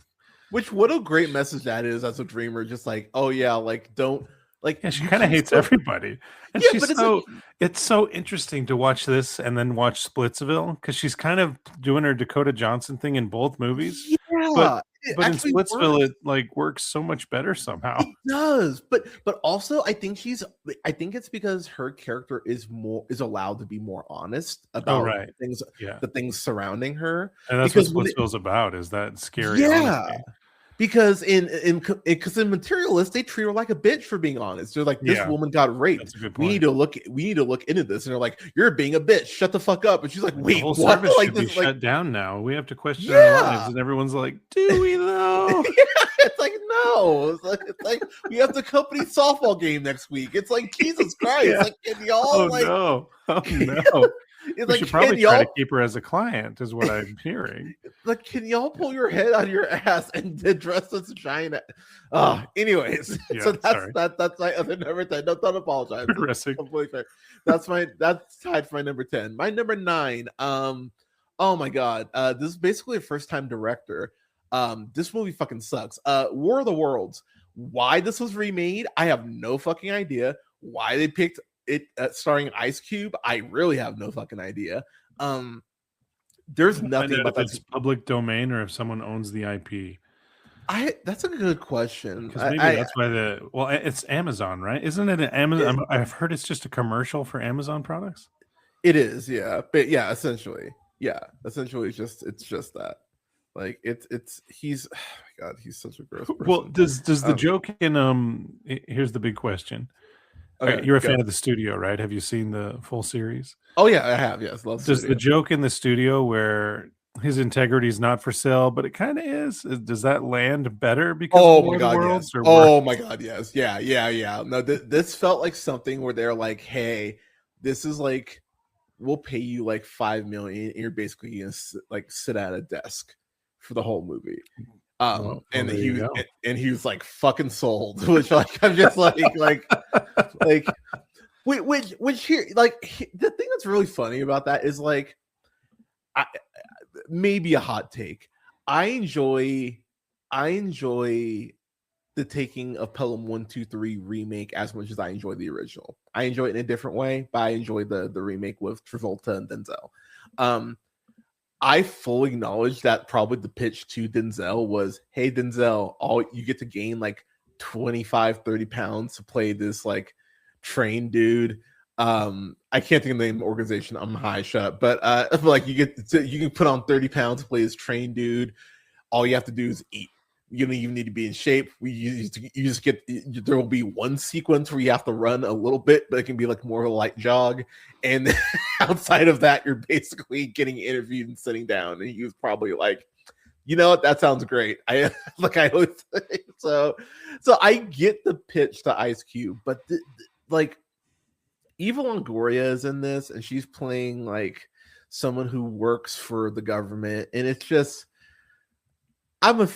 What a great message that is as a dreamer. Just like, oh yeah, like don't. Like she kind of hates everybody, and it's so interesting to watch this and then watch Splitsville because she's kind of doing her Dakota Johnson thing in both movies. Yeah, but in Splitsville it works so much better somehow. It does, but also I think it's because her character is allowed to be more honest about the things surrounding her, and that's what Splitsville's about. Is that scary? Yeah. Honesty. Because in Materialist, they treat her like a bitch for being honest. They're like, this woman got raped. We need to look into this. And they're like, you're being a bitch. Shut the fuck up. And she's like, wait, the whole what? Service should be shut down now. We have to question our lives. And everyone's like, do we though? It's like, no. It's like we have the company softball game next week. It's like, Jesus Christ. Like, can y'all no. It's we should probably try to keep her as a client, is what I'm hearing. Like, can y'all pull your head out of your ass and address this vagina? Anyways, so that's my other number 10. Don't apologize. Completely fair. That's tied for my number 10. My number 9. Oh my god. This is basically a first-time director. This movie fucking sucks. War of the Worlds. Why this was remade, I have no fucking idea. Why they picked it starring Ice Cube, I really have no fucking idea. There's nothing about that. If it's public domain or if someone owns the IP. That's a good question. Because maybe that's why it's Amazon, right? Isn't it an Amazon? I've heard it's just a commercial for Amazon products. It is, yeah. But yeah, essentially it's just that. Like he's oh my god, he's such a gross person. Well, does the joke in here's the big question. Okay, you're a go. fan of the studio, right? Have you seen the full series? Oh yeah, I have. Yes, love Does studio. the joke in the studio where his integrity is not for sale, but it kind of is? Does that land better because of Oh War my of the god, Worlds yes. or Oh worse? my god, yes. Yeah. No, this felt like something where they're like, "Hey, this is like, we'll pay you like 5 million, and you're basically gonna sit at a desk for the whole movie." Well, And there you go. he was like fucking sold, which like I'm just like which here the thing that's really funny about that is like, I maybe a hot take. I enjoy the taking of Pelham 1-2-3 remake as much as I enjoy the original. I enjoy it in a different way, but I enjoy the remake with Travolta and Denzel. I fully acknowledge that probably the pitch to Denzel was, hey Denzel, all you get to gain like 25-30 pounds to play this like trained dude. I can't think of the name of the organization. I'm high, shut up. But like you can put on 30 pounds to play this trained dude. All you have to do is eat. You don't even need to be in shape. You just get, there will be one sequence where you have to run a little bit, but it can be like more of a light jog. And outside of that, you're basically getting interviewed and sitting down. And he was probably like, you know what, that sounds great. I always so I get the pitch to Ice Cube, but like Eva Longoria is in this, and she's playing like someone who works for the government, and it's just, I'm a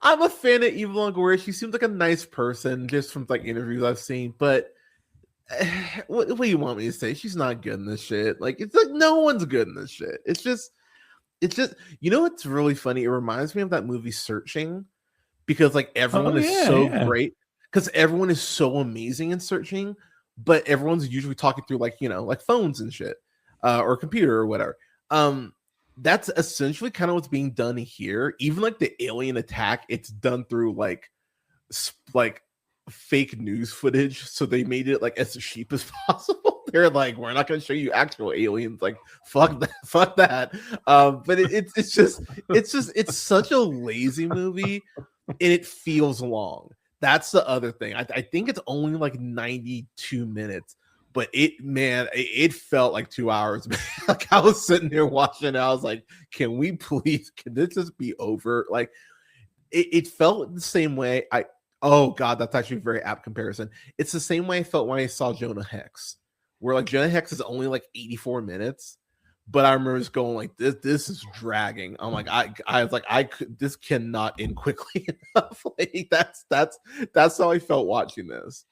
I'm a fan of Eva Longoria. She seems like a nice person just from like interviews I've seen, but what do you want me to say? She's not good in this shit. Like, it's like no one's good in this shit. It's just you know what's really funny? It reminds me of that movie Searching, because like everyone is so great, because everyone is so amazing in Searching, but everyone's usually talking through like, you know, like phones and shit, or computer or whatever. That's essentially kind of what's being done here. Even like the alien attack, it's done through like fake news footage, so they made it like as cheap as possible. They're like, we're not going to show you actual aliens. Like, fuck that. But it's such a lazy movie, and it feels long. That's the other thing. I think it's only like 92 minutes, but it felt like 2 hours. Like, I was sitting there watching it, I was like, can this just be over? Like, it felt the same way. Oh god, that's actually a very apt comparison. It's the same way I felt when I saw Jonah Hex, where like Jonah Hex is only like 84 minutes, but I remember just going like, this is dragging. I'm like, I was like, this cannot end quickly enough. Like, that's how I felt watching this.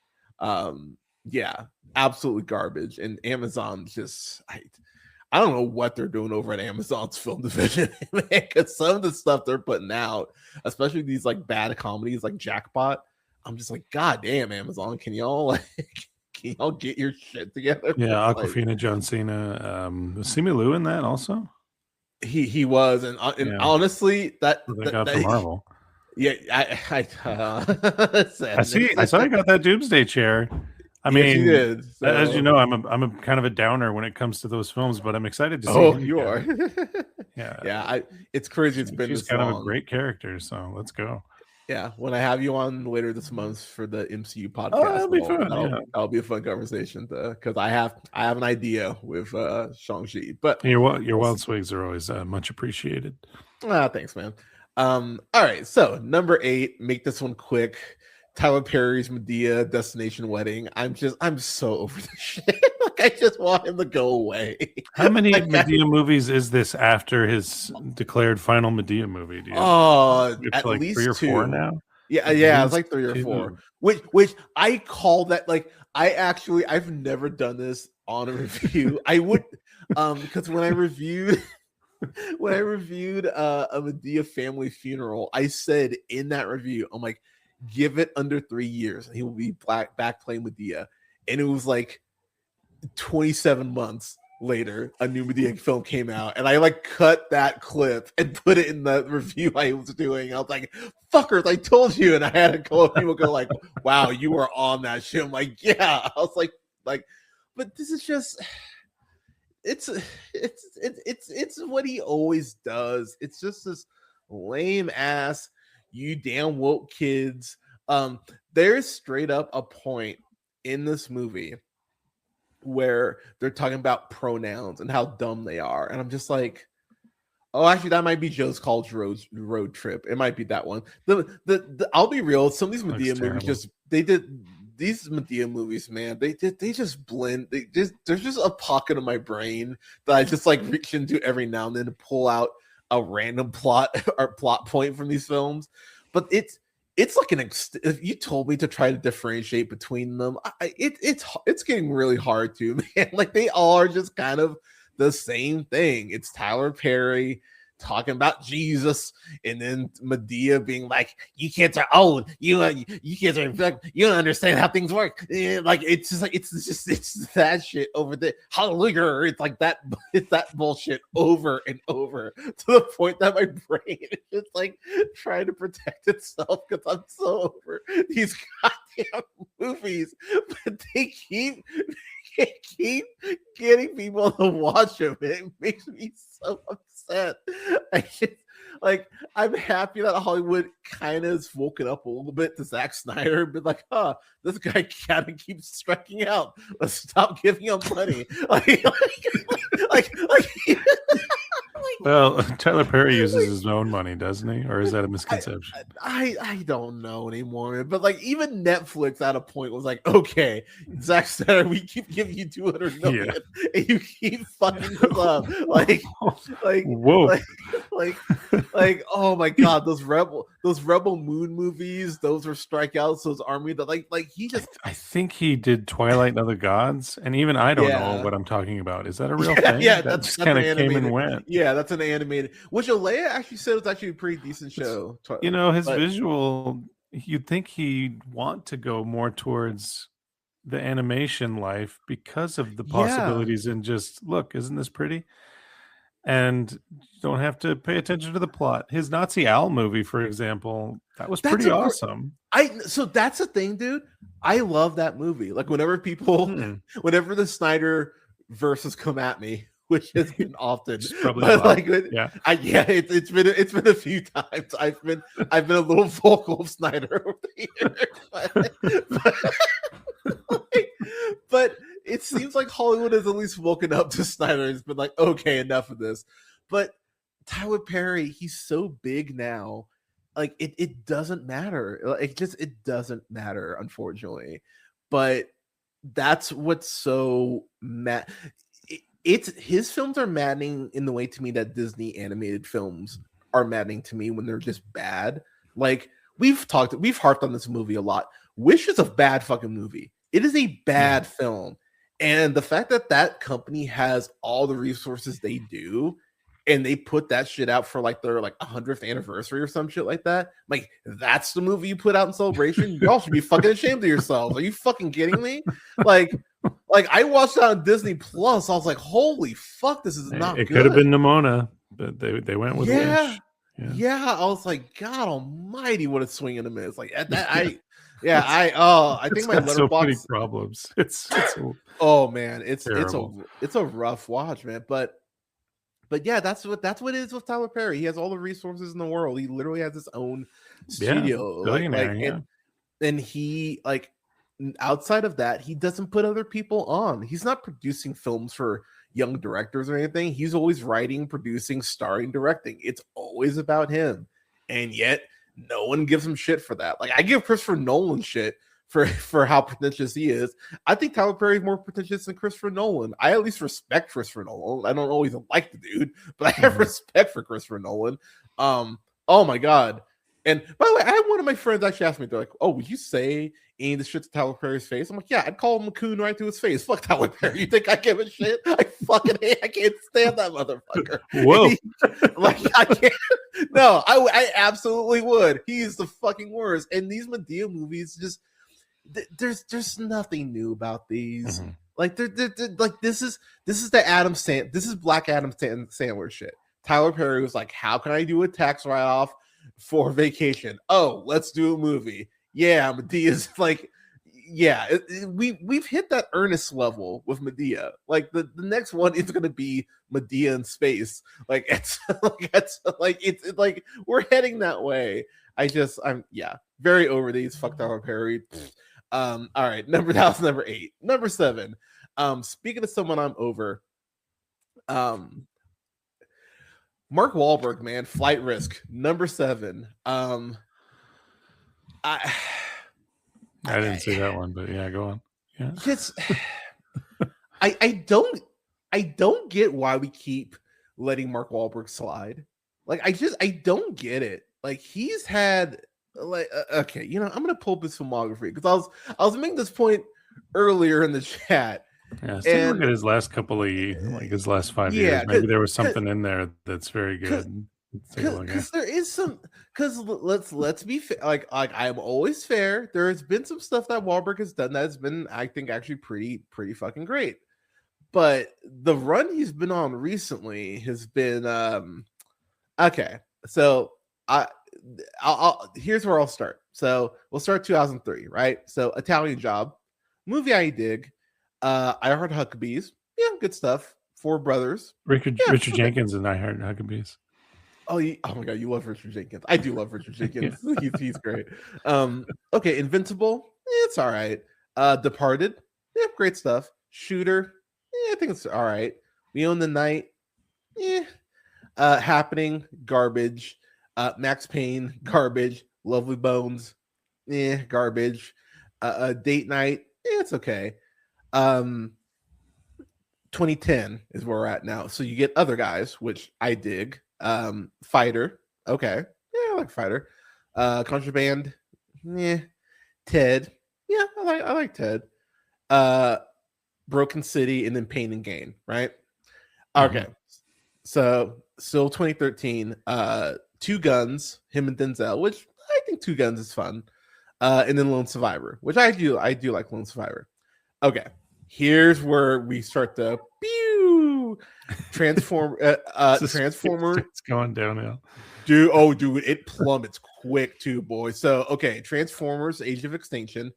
Yeah, absolutely garbage. And Amazon just, I don't know what they're doing over at Amazon's film division, man, because some of the stuff they're putting out, especially these like bad comedies like Jackpot, I'm just like, god damn, Amazon, can y'all get your shit together? Yeah, Like, Awkwafina, John Cena, was Simu Liu in that also? he was, and Yeah. honestly, that got from Marvel. Yeah, I saw you got that Doomsday chair. I mean, you did, so. As you know, I'm a kind of a downer when it comes to those films, but I'm excited to see. Oh, you are. Yeah. It's crazy. It's been she's this kind long. of a great character, so let's go. Yeah, when I have you on later this month for the MCU podcast, that'll be fun. That'll be a fun conversation because I have an idea with Shang-Chi. But your wild swigs are always much appreciated. Thanks, man. All right, so number 8, make this one quick. Tyler Perry's Medea Destination Wedding. I'm so over this shit. Like, I just want him to go away. How many Medea movies is this after his declared final Medea movie? At like least 3 or 2 4 now. Yeah, it's like 3 or 4. Which I call that, like, I've never done this on a review. I would because when I reviewed a Medea family funeral, I said in that review, I'm like, give it under 3 years and he will be back playing Medea. And it was like 27 months later, a new Medea film came out, and I like cut that clip and put it in the review I was doing. I was like, fuckers, I told you. And I had a couple of people go like, wow, you were on that shit. I'm like, yeah. I was like, but this is just, it's what he always does. It's just this lame ass, you damn woke kids. There's straight up a point in this movie where they're talking about pronouns and how dumb they are, and I'm just like, oh, actually, that might be Joe's College Road Trip. It might be that one. I'll be real. Some of these Medea movies these Medea movies, man. They just blend. There's just a pocket of my brain that I just like reach into every now and then to pull out a random plot or plot point from these films. But it's like if you told me to try to differentiate between them, it's getting really hard to, man. Like they all are just kind of the same thing. It's Tyler Perry talking about Jesus, and then Medea being like, "You kids are old. You kids are you don't understand how things work." Like it's just like it's that shit over there. Hallelujah! It's like that. It's that bullshit over and over to the point that my brain is just like trying to protect itself because I'm so over these goddamn movies, but they keep getting people to watch them. It makes me so upset. I'm happy that Hollywood kind of has woken up a little bit to Zack Snyder and been like, this guy kind of keeps striking out. Let's stop giving him money. Well, Tyler Perry uses his own money, doesn't he? Or is that a misconception? I don't know anymore. But like even Netflix at a point was like, okay, Zack Snyder, we keep giving you $200 million and you keep fucking us up. Whoa. Like, oh my god, those Rebel Moon movies, those were strikeouts, those army that like he just I think he did Twilight and Other Gods, and even I don't know what I'm talking about. Is that a real thing? Yeah, that just kind of came and went. Yeah, that's an animated, which Alea actually said was actually a pretty decent show. His visual, you'd think he'd want to go more towards the animation life because of the possibilities and just look, isn't this pretty? And you don't have to pay attention to the plot. His Nazi Owl movie, for example, that was pretty awesome. So that's the thing, dude. I love that movie. Like whenever the Snyder verses come at me, which has been often, it's been a few times. I've been a little vocal of Snyder over the years, but it seems like Hollywood has at least woken up to Snyder. It's been like, okay, enough of this. But Tyler Perry, he's so big now. Like it doesn't matter. It doesn't matter, unfortunately. But that's what's so mad. It's his films are maddening in the way to me that Disney animated films are maddening to me when they're just bad. Like we've harped on this movie a lot. Wish is a bad fucking movie. It is a bad film. And the fact that company has all the resources they do, and they put that shit out for like their 100th anniversary or some shit like that, like that's the movie you put out in celebration. Y'all should be fucking ashamed of yourselves. Are you fucking kidding me? Like I watched that on Disney Plus. I was like, holy fuck, this is not good. It could have been Nimona, but they went with Wish. Yeah. I was like, God Almighty, what a swing and a miss. Like at that, I think my Letterboxd so many problems. It's oh man, it's terrible. It's a rough watch, man. But yeah, that's what it is with Tyler Perry. He has all the resources in the world. He literally has his own studio. And he outside of that, he doesn't put other people on. He's not producing films for young directors or anything. He's always writing, producing, starring, directing. It's always about him. And yet no one gives him shit for that. Like I give Christopher Nolan shit for how pretentious he is. I think Tyler Perry is more pretentious than Christopher Nolan. I at least respect Christopher Nolan. I don't always like the dude, but I have respect for Christopher Nolan. Oh my god. And by the way, I had one of my friends actually ask me, they're like, "Oh, would you say any of the shit to Tyler Perry's face?" I'm like, "Yeah, I'd call him a coon right to his face. Fuck Tyler Perry. You think I give a shit? I fucking hate. I can't stand that motherfucker." Whoa. I can't. No, I absolutely would. He's the fucking worst. And these Medea movies just there's nothing new about these. Mm-hmm. Like like this is the Adam Sandler. This is Black Adam Sandler shit. Tyler Perry was like, "How can I do a tax write-off for vacation? Oh, let's do a movie." Yeah, Medea's like, yeah, we've hit that earnest level with Medea. Like the next one is going to be Medea in space. Like it's like we're heading that way. very over these fucked up Perry. All right, that was number 8. Number 7. Speaking of someone I'm over, Mark Wahlberg, man, Flight Risk, number 7. I didn't see that one, but yeah, go on. Yeah. Just I don't get why we keep letting Mark Wahlberg slide. Like I don't get it. Like he's had like okay, I'm gonna pull up his filmography because I was making this point earlier in the chat. Yeah, so look at his last couple of his last 5 years. Maybe there was something in there that's very good. Because there is some. Because let's be like I am always fair. There has been some stuff that Wahlberg has done that has been, I think, actually pretty fucking great. But the run he's been on recently has been okay. So I'll here's where I'll start. So we'll start 2003, right? So Italian Job, movie I dig. I Heart Huckabees, yeah, good stuff. Four Brothers, Richard Jenkins and I Heart Huckabees. Oh my god, you love Richard Jenkins. I do love Richard Jenkins. He's great. Okay, Invincible, it's all right. Departed, yeah, great stuff. Shooter, I think it's all right. We Own the Night, Happening, garbage. Max Payne, garbage. Lovely Bones, garbage. Date Night, it's okay. 2010 is where we're at now. So you get Other Guys, which I dig. Fighter, okay, I like Fighter. Contraband, Ted, I like Ted. Broken City, and then Pain and Gain, right? Okay, so still 2013. Two Guns, him and Denzel, which I think Two Guns is fun. And then Lone Survivor, which I do like Lone Survivor. Okay, here's where we start the Transformer. It's going downhill, dude, it plummets quick too, boy. So okay, Transformers: Age of Extinction,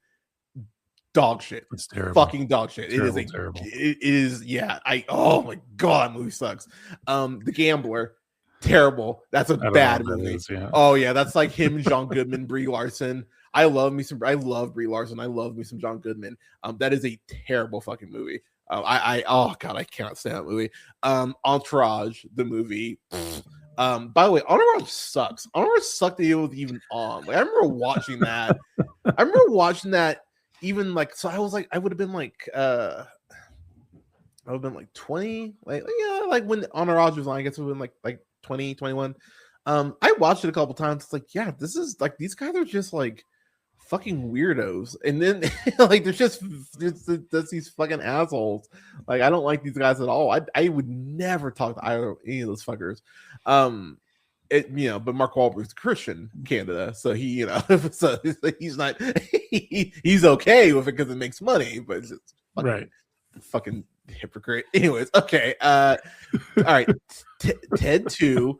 dog shit. It's terrible, fucking dog shit. Terrible, it is terrible. It is, yeah. Oh my god, that movie sucks. The Gambler, terrible. That's a bad movie. Oh yeah, that's like him, John Goodman, Brie Larson. I love Brie Larson. I love me some John Goodman. That is a terrible fucking movie. Oh god, I cannot stand that movie. Entourage, the movie. By the way, Entourage sucks. Entourage sucked that it was even on. Like I remember watching that. Even like, so I was like, I would have been like 20, like when Entourage was on. I guess it would have been like 20, 21. I watched it a couple times. It's like, yeah, this is like, these guys are just like fucking weirdos, and then like there's just these fucking assholes. Like I don't like these guys at all. I would never talk to any of those fuckers. But Mark Wahlberg's a Christian in Canada, so he, so he's not he's okay with it because it makes money, but it's just fucking hypocrite. Anyways, okay, all right, Ted 2,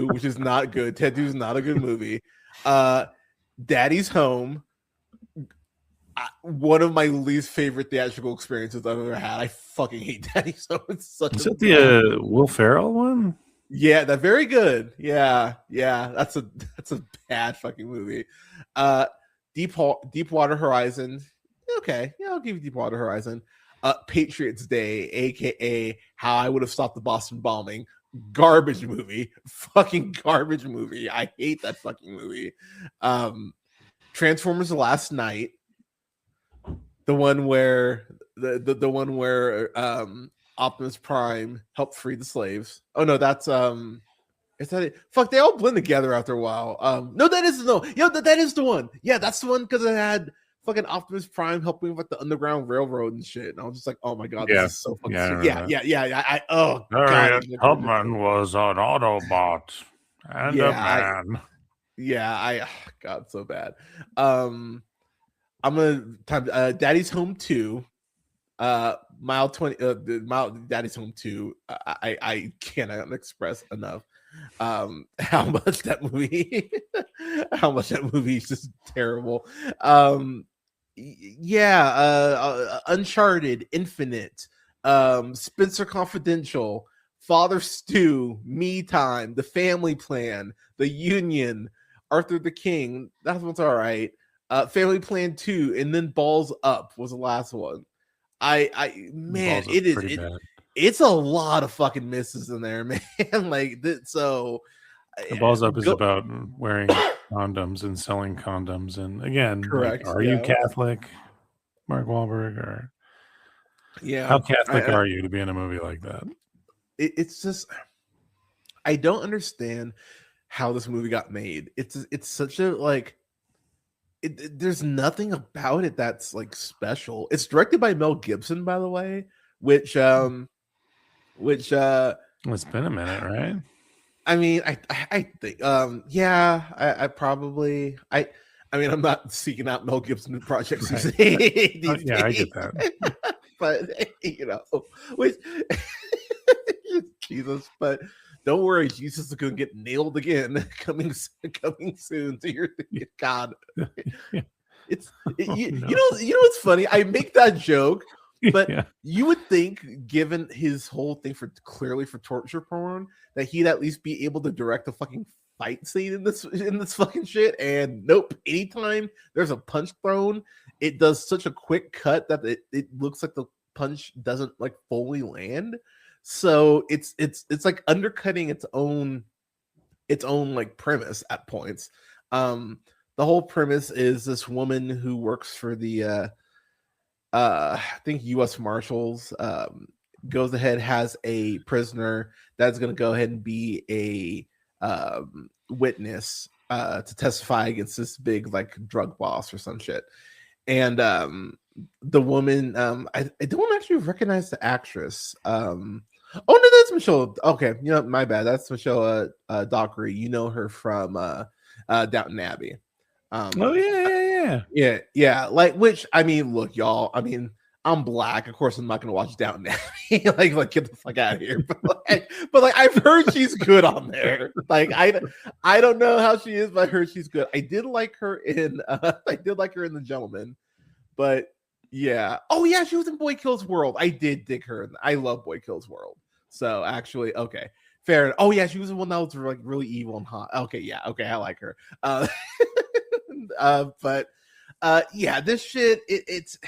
which is not good. Ted 2 is not a good movie. Daddy's Home, one of my least favorite theatrical experiences I've ever had. I fucking hate Daddy's Home. It's such is that the Will Ferrell one? Yeah, that's very good. Yeah, that's a bad fucking movie. Deepwater Horizon. Okay, yeah, I'll give you Deepwater Horizon. Patriots Day, aka How I Would Have Stopped the Boston Bombing. Garbage movie, fucking garbage movie. I hate that fucking movie. Transformers: The Last Night, the one where the one where Optimus Prime helped free the slaves. Oh no, that's is that it? Fuck, they all blend together after a while. No, that is the one. Yeah, that's the one because it had fucking Optimus Prime helping with the Underground Railroad and shit. And I was just like, oh my god, this is so fucking yeah. Harriet Tubman was an Autobot and a man. God, so bad. I'm gonna time Daddy's Home 2. Mile 20 Daddy's Home 2. I cannot express enough how much that movie is just terrible. Uncharted, Infinite, Spencer Confidential, Father Stew, Me Time, The Family Plan, The Union, Arthur the King, that one's all right. Family Plan 2, and then Balls Up was the last one. Man, Balls Up pretty bad. It's a lot of fucking misses in there, man. Like so. Balls Up is about wearing condoms and selling condoms, and again, correct. Like, are you Catholic, Mark Wahlberg, or how Catholic are you to be in a movie like that? It's just, I don't understand how this movie got made. It's such a like. There's nothing about it that's like special. It's directed by Mel Gibson, by the way, which it's been a minute, right? I mean, I think I probably I mean, I'm not seeking out Mel Gibson projects these days. I get that. But which Jesus, but don't worry, Jesus is gonna get nailed again coming soon to your God. It's you know what's funny? I make that joke, but you would think, given his whole thing for torture porn, that he'd at least be able to direct a fucking fight scene in this fucking shit. And nope, anytime there's a punch thrown, it does such a quick cut that it looks like the punch doesn't like fully land. So it's like undercutting its own like premise at points. The whole premise is this woman who works for the I think U.S. Marshals, goes ahead, has a prisoner that's going to go ahead and be a witness to testify against this big like drug boss or some shit. And the woman, I don't actually recognize the actress. Oh no, that's Michelle. Okay, my bad. That's Michelle Dockery. You know her from Downton Abbey. Yeah. Like, which, I mean, look, y'all. I mean, I'm black. Of course, I'm not gonna watch Downton Abbey. like, get the fuck out of here. But I've heard she's good on there. Like, I don't know how she is, but I heard she's good. I did like her in The Gentleman, but yeah. Oh yeah, she was in Boy Kills World. I did dig her. I love Boy Kills World. So actually, okay, fair enough. Oh yeah, she was the one that was like really evil and hot. Okay, yeah, okay, I like her. But yeah, this shit, it's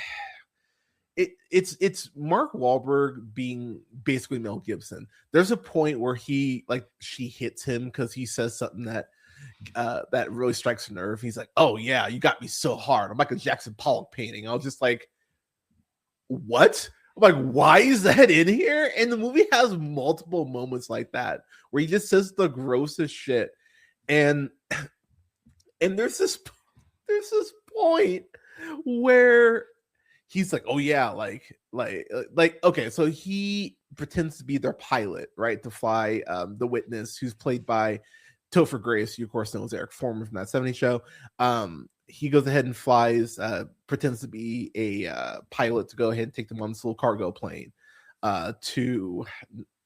Mark Wahlberg being basically Mel Gibson. There's a point where she hits him because he says something that really strikes a nerve. He's like, "Oh yeah, you got me so hard. I'm like a Jackson Pollock painting." I was just like, "What?" I'm like, "Why is that in here?" And the movie has multiple moments like that where he just says the grossest shit, and there's this point where he's like, "Oh yeah, like okay." So he pretends to be their pilot, right, to fly the witness, who's played by Topher Grace. You of course know Eric Foreman from That 70s Show. He goes ahead and flies, pretends to be a pilot to go ahead and take them on this little cargo plane to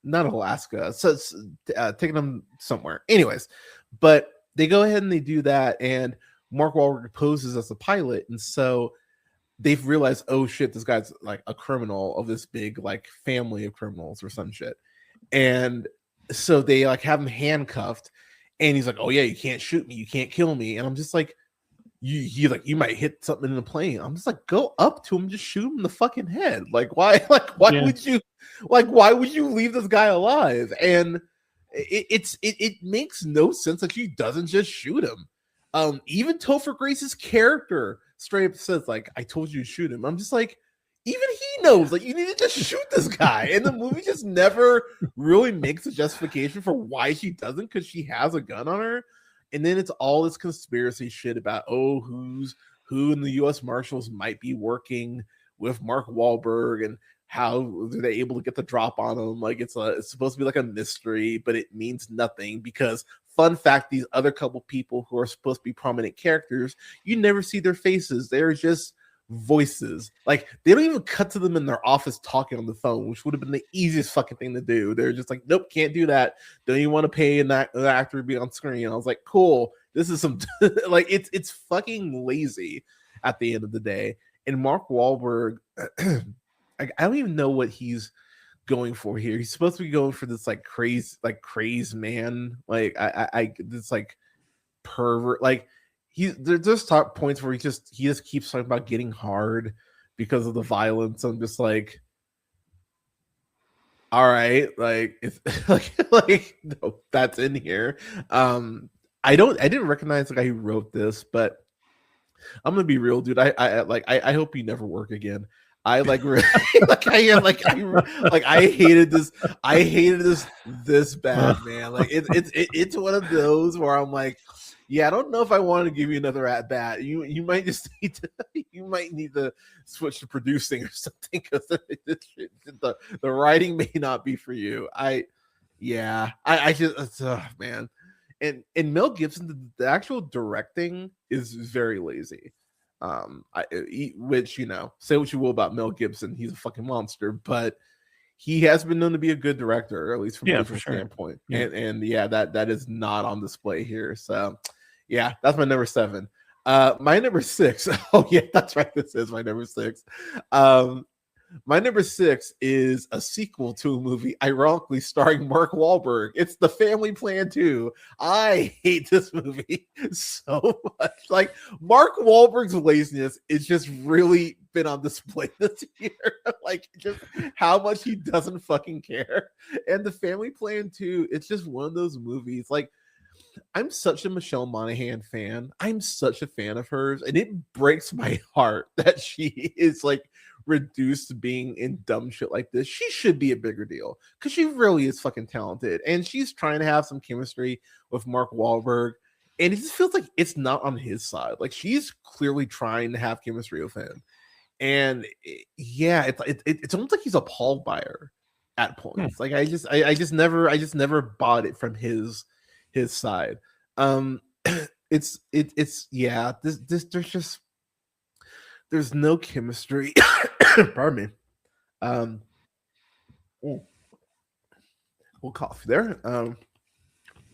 not Alaska, so it's taking them somewhere. Anyways, but they go ahead and they do that, and Mark Wahlberg poses as a pilot, and so they've realized, oh shit, this guy's like a criminal of this big like family of criminals or some shit. And so they like have him handcuffed, and he's like, "Oh yeah, you can't shoot me, you can't kill me." And I'm just like, you might hit something in the plane. I'm just like, go up to him, just shoot him in the fucking head. Like why would you leave this guy alive? And it makes no sense that she doesn't just shoot him. Even Topher Grace's character straight up says, like, "I told you to shoot him." I'm just like, even he knows, like, you need to just shoot this guy. And the movie just never really makes a justification for why she doesn't, because she has a gun on her. And then it's all this conspiracy shit about, oh, who in the U.S. Marshals might be working with Mark Wahlberg, and how are they able to get the drop on him. Like, it's supposed to be like a mystery, but it means nothing, because fun fact, these other couple people who are supposed to be prominent characters, you never see their faces. They're just voices. Like, they don't even cut to them in their office talking on the phone, which would have been the easiest fucking thing to do. They're just like, "Nope, can't do that. Don't even want to pay an actor to be on screen." And I was like, cool, this is some like, it's fucking lazy at the end of the day. And Mark Wahlberg, I don't even know what he's going for here. He's supposed to be going for this like craze man. Like I this like pervert. Like there's just top points where he just keeps talking about getting hard because of the violence. I'm just like, all right, like it's like no, that's in here. I didn't recognize the guy who wrote this, but I'm gonna be real, dude. I hope you never work again. I like I hated this. I hated this bad, man. Like it's one of those where I'm like, yeah, I don't know if I want to give you another at bat. You might just need to switch to producing or something because the writing may not be for you. I just man. And Mel Gibson, the actual directing is very lazy. Which, say what you will about Mel Gibson, he's a fucking monster, but he has been known to be a good director, at least from a different standpoint. Yeah. And that is not on display here. So yeah, that's my number 7. My number 6. Oh yeah, that's right. This is my number 6. My number 6 is a sequel to a movie, ironically starring Mark Wahlberg. It's The Family Plan 2. I hate this movie so much. Like, Mark Wahlberg's laziness is just really been on display this year. Like, just how much he doesn't fucking care. And The Family Plan 2, it's just one of those movies. Like, I'm such a Michelle Monaghan fan. I'm such a fan of hers. And it breaks my heart that she is like reduced to being in dumb shit like this. She should be a bigger deal because she really is fucking talented. And she's trying to have some chemistry with Mark Wahlberg. And it just feels like it's not on his side. Like, she's clearly trying to have chemistry with him. And it's almost like he's appalled by her at points. Like, I just never bought it from his side. There's no chemistry. Pardon me. We'll cough there.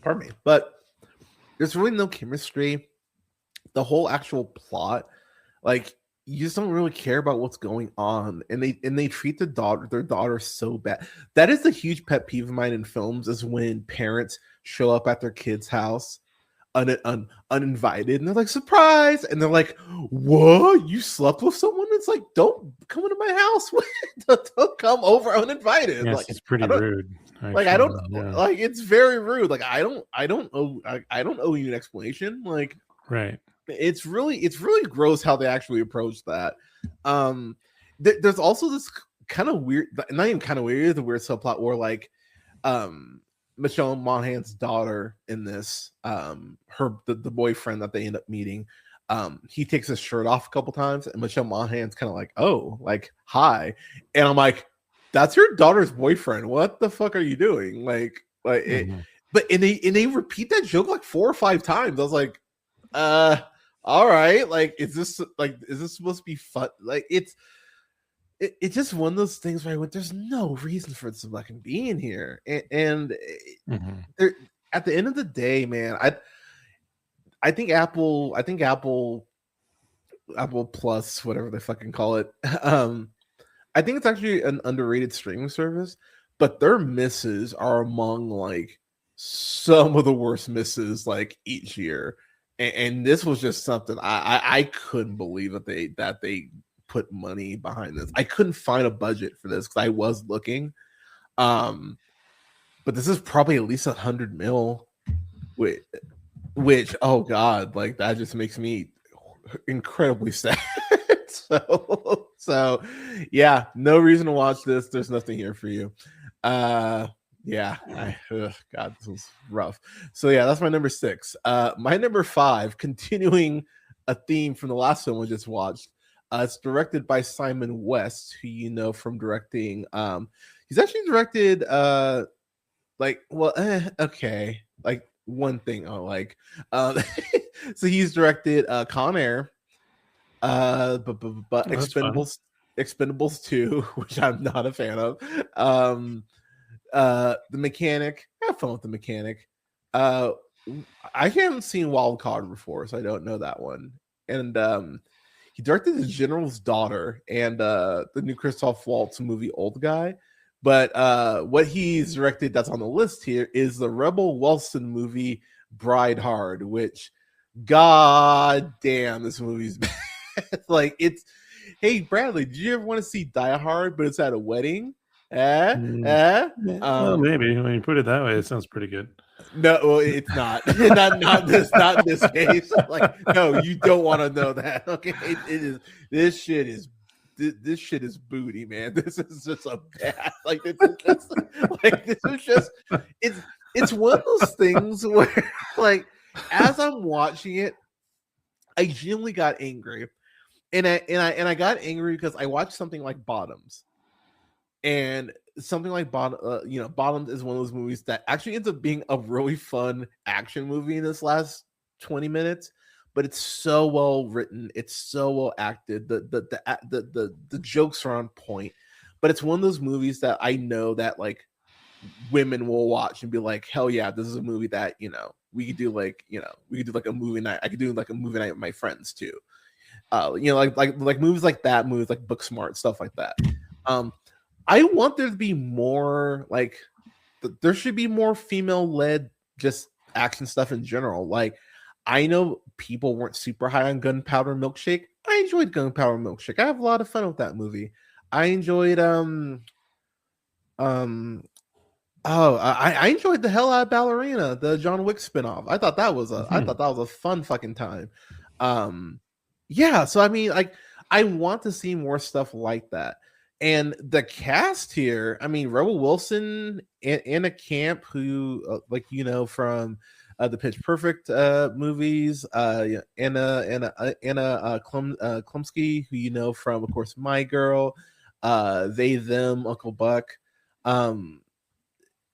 Pardon me. But there's really no chemistry. The whole actual plot, like, you just don't really care about what's going on, and they treat their daughter so bad. That is a huge pet peeve of mine in films, is when parents show up at their kid's house uninvited, and they're like, surprise, and they're like, what, you slept with someone? It's like, don't come into my house. Don't come over uninvited. Yes, like, it's pretty rude. Like, I don't like, it's very rude. Like, I don't owe you an explanation. Like, right. It's really gross how they actually approach that. There's also this kind of weird, not even kind of weird, the weird subplot where, like, Michelle Monaghan's daughter in this, the boyfriend that they end up meeting, he takes his shirt off a couple times, and Michelle Monaghan's kind of like, oh, like, hi, and I'm like, that's your daughter's boyfriend. What the fuck are you doing? Like, but they repeat that joke like 4 or 5 times. I was like, all right, like, is this supposed to be fun? Like, it's just one of those things where I went, there's no reason for this to fucking be in here. And at the end of the day, man, I think Apple Plus, whatever they fucking call it, I think it's actually an underrated streaming service, but their misses are among, like, some of the worst misses, like, each year. And this was just something I couldn't believe that they put money behind this. I couldn't find a budget for this because I was looking, but this is probably at least $100 million, which oh god, like, that just makes me incredibly sad. so yeah, no reason to watch this. There's nothing here for you. God, this was rough. So yeah, that's my number 6. My number 5, continuing a theme from the last film we just watched. It's directed by Simon West, who you know from directing. He's actually directed like one thing I like. So he's directed Con Air, but Expendables 2, which I'm not a fan of. The Mechanic. I have fun with The Mechanic. I haven't seen Wild Card before, so I don't know that one. And he directed The General's Daughter and the new Christoph Waltz movie Old Guy. But what he's directed that's on the list here is the Rebel Wilson movie Bride Hard, which God damn, this movie's bad. Like it's. Hey Bradley, did you ever want to see Die Hard, but it's at a wedding? Well, maybe when you put it that way, it sounds pretty good. No, well, it's not. not in this case. Like, no, you don't want to know that. Okay, it is. This shit is booty, man. This is just a bad. Like this is just. It's one of those things where, like, as I'm watching it, I genuinely got angry, and I got angry because I watched something like Bottoms, and something like Bottoms is one of those movies that actually ends up being a really fun action movie in this last 20 minutes, but it's so well written, it's so well acted, the jokes are on point, but it's one of those movies that I know that like women will watch and be like, hell yeah, this is a movie that we could do like a movie night. I could do like a movie night with my friends too. Like movies like that, movies like Booksmart, stuff like that. I want there to be more, like, there should be more female-led just action stuff in general. Like, I know people weren't super high on Gunpowder Milkshake. I enjoyed Gunpowder Milkshake. I have a lot of fun with that movie. I enjoyed I enjoyed the hell out of Ballerina, the John Wick spinoff. I thought that was a fun fucking time. Yeah, so I mean, like, I want to see more stuff like that. And the cast here, I mean, Rebel Wilson, Anna Camp, who, from the Pitch Perfect movies, Anna Klumsky, who from, of course, My Girl, They, Them, Uncle Buck,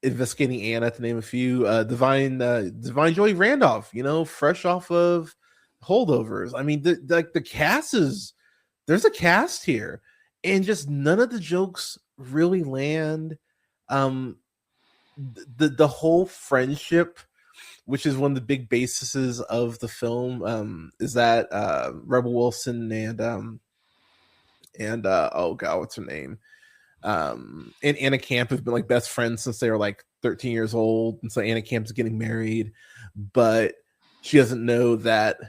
Investigating Anna, to name a few, Divine Joy Randolph, fresh off of Holdovers. I mean, the cast there's a cast here. And just none of the jokes really land. The whole friendship, which is one of the big bases of the film, is that Rebel Wilson and oh god, what's her name? And Anna Camp have been like best friends since they were like 13 years old, and so Anna Camp's getting married, but she doesn't know that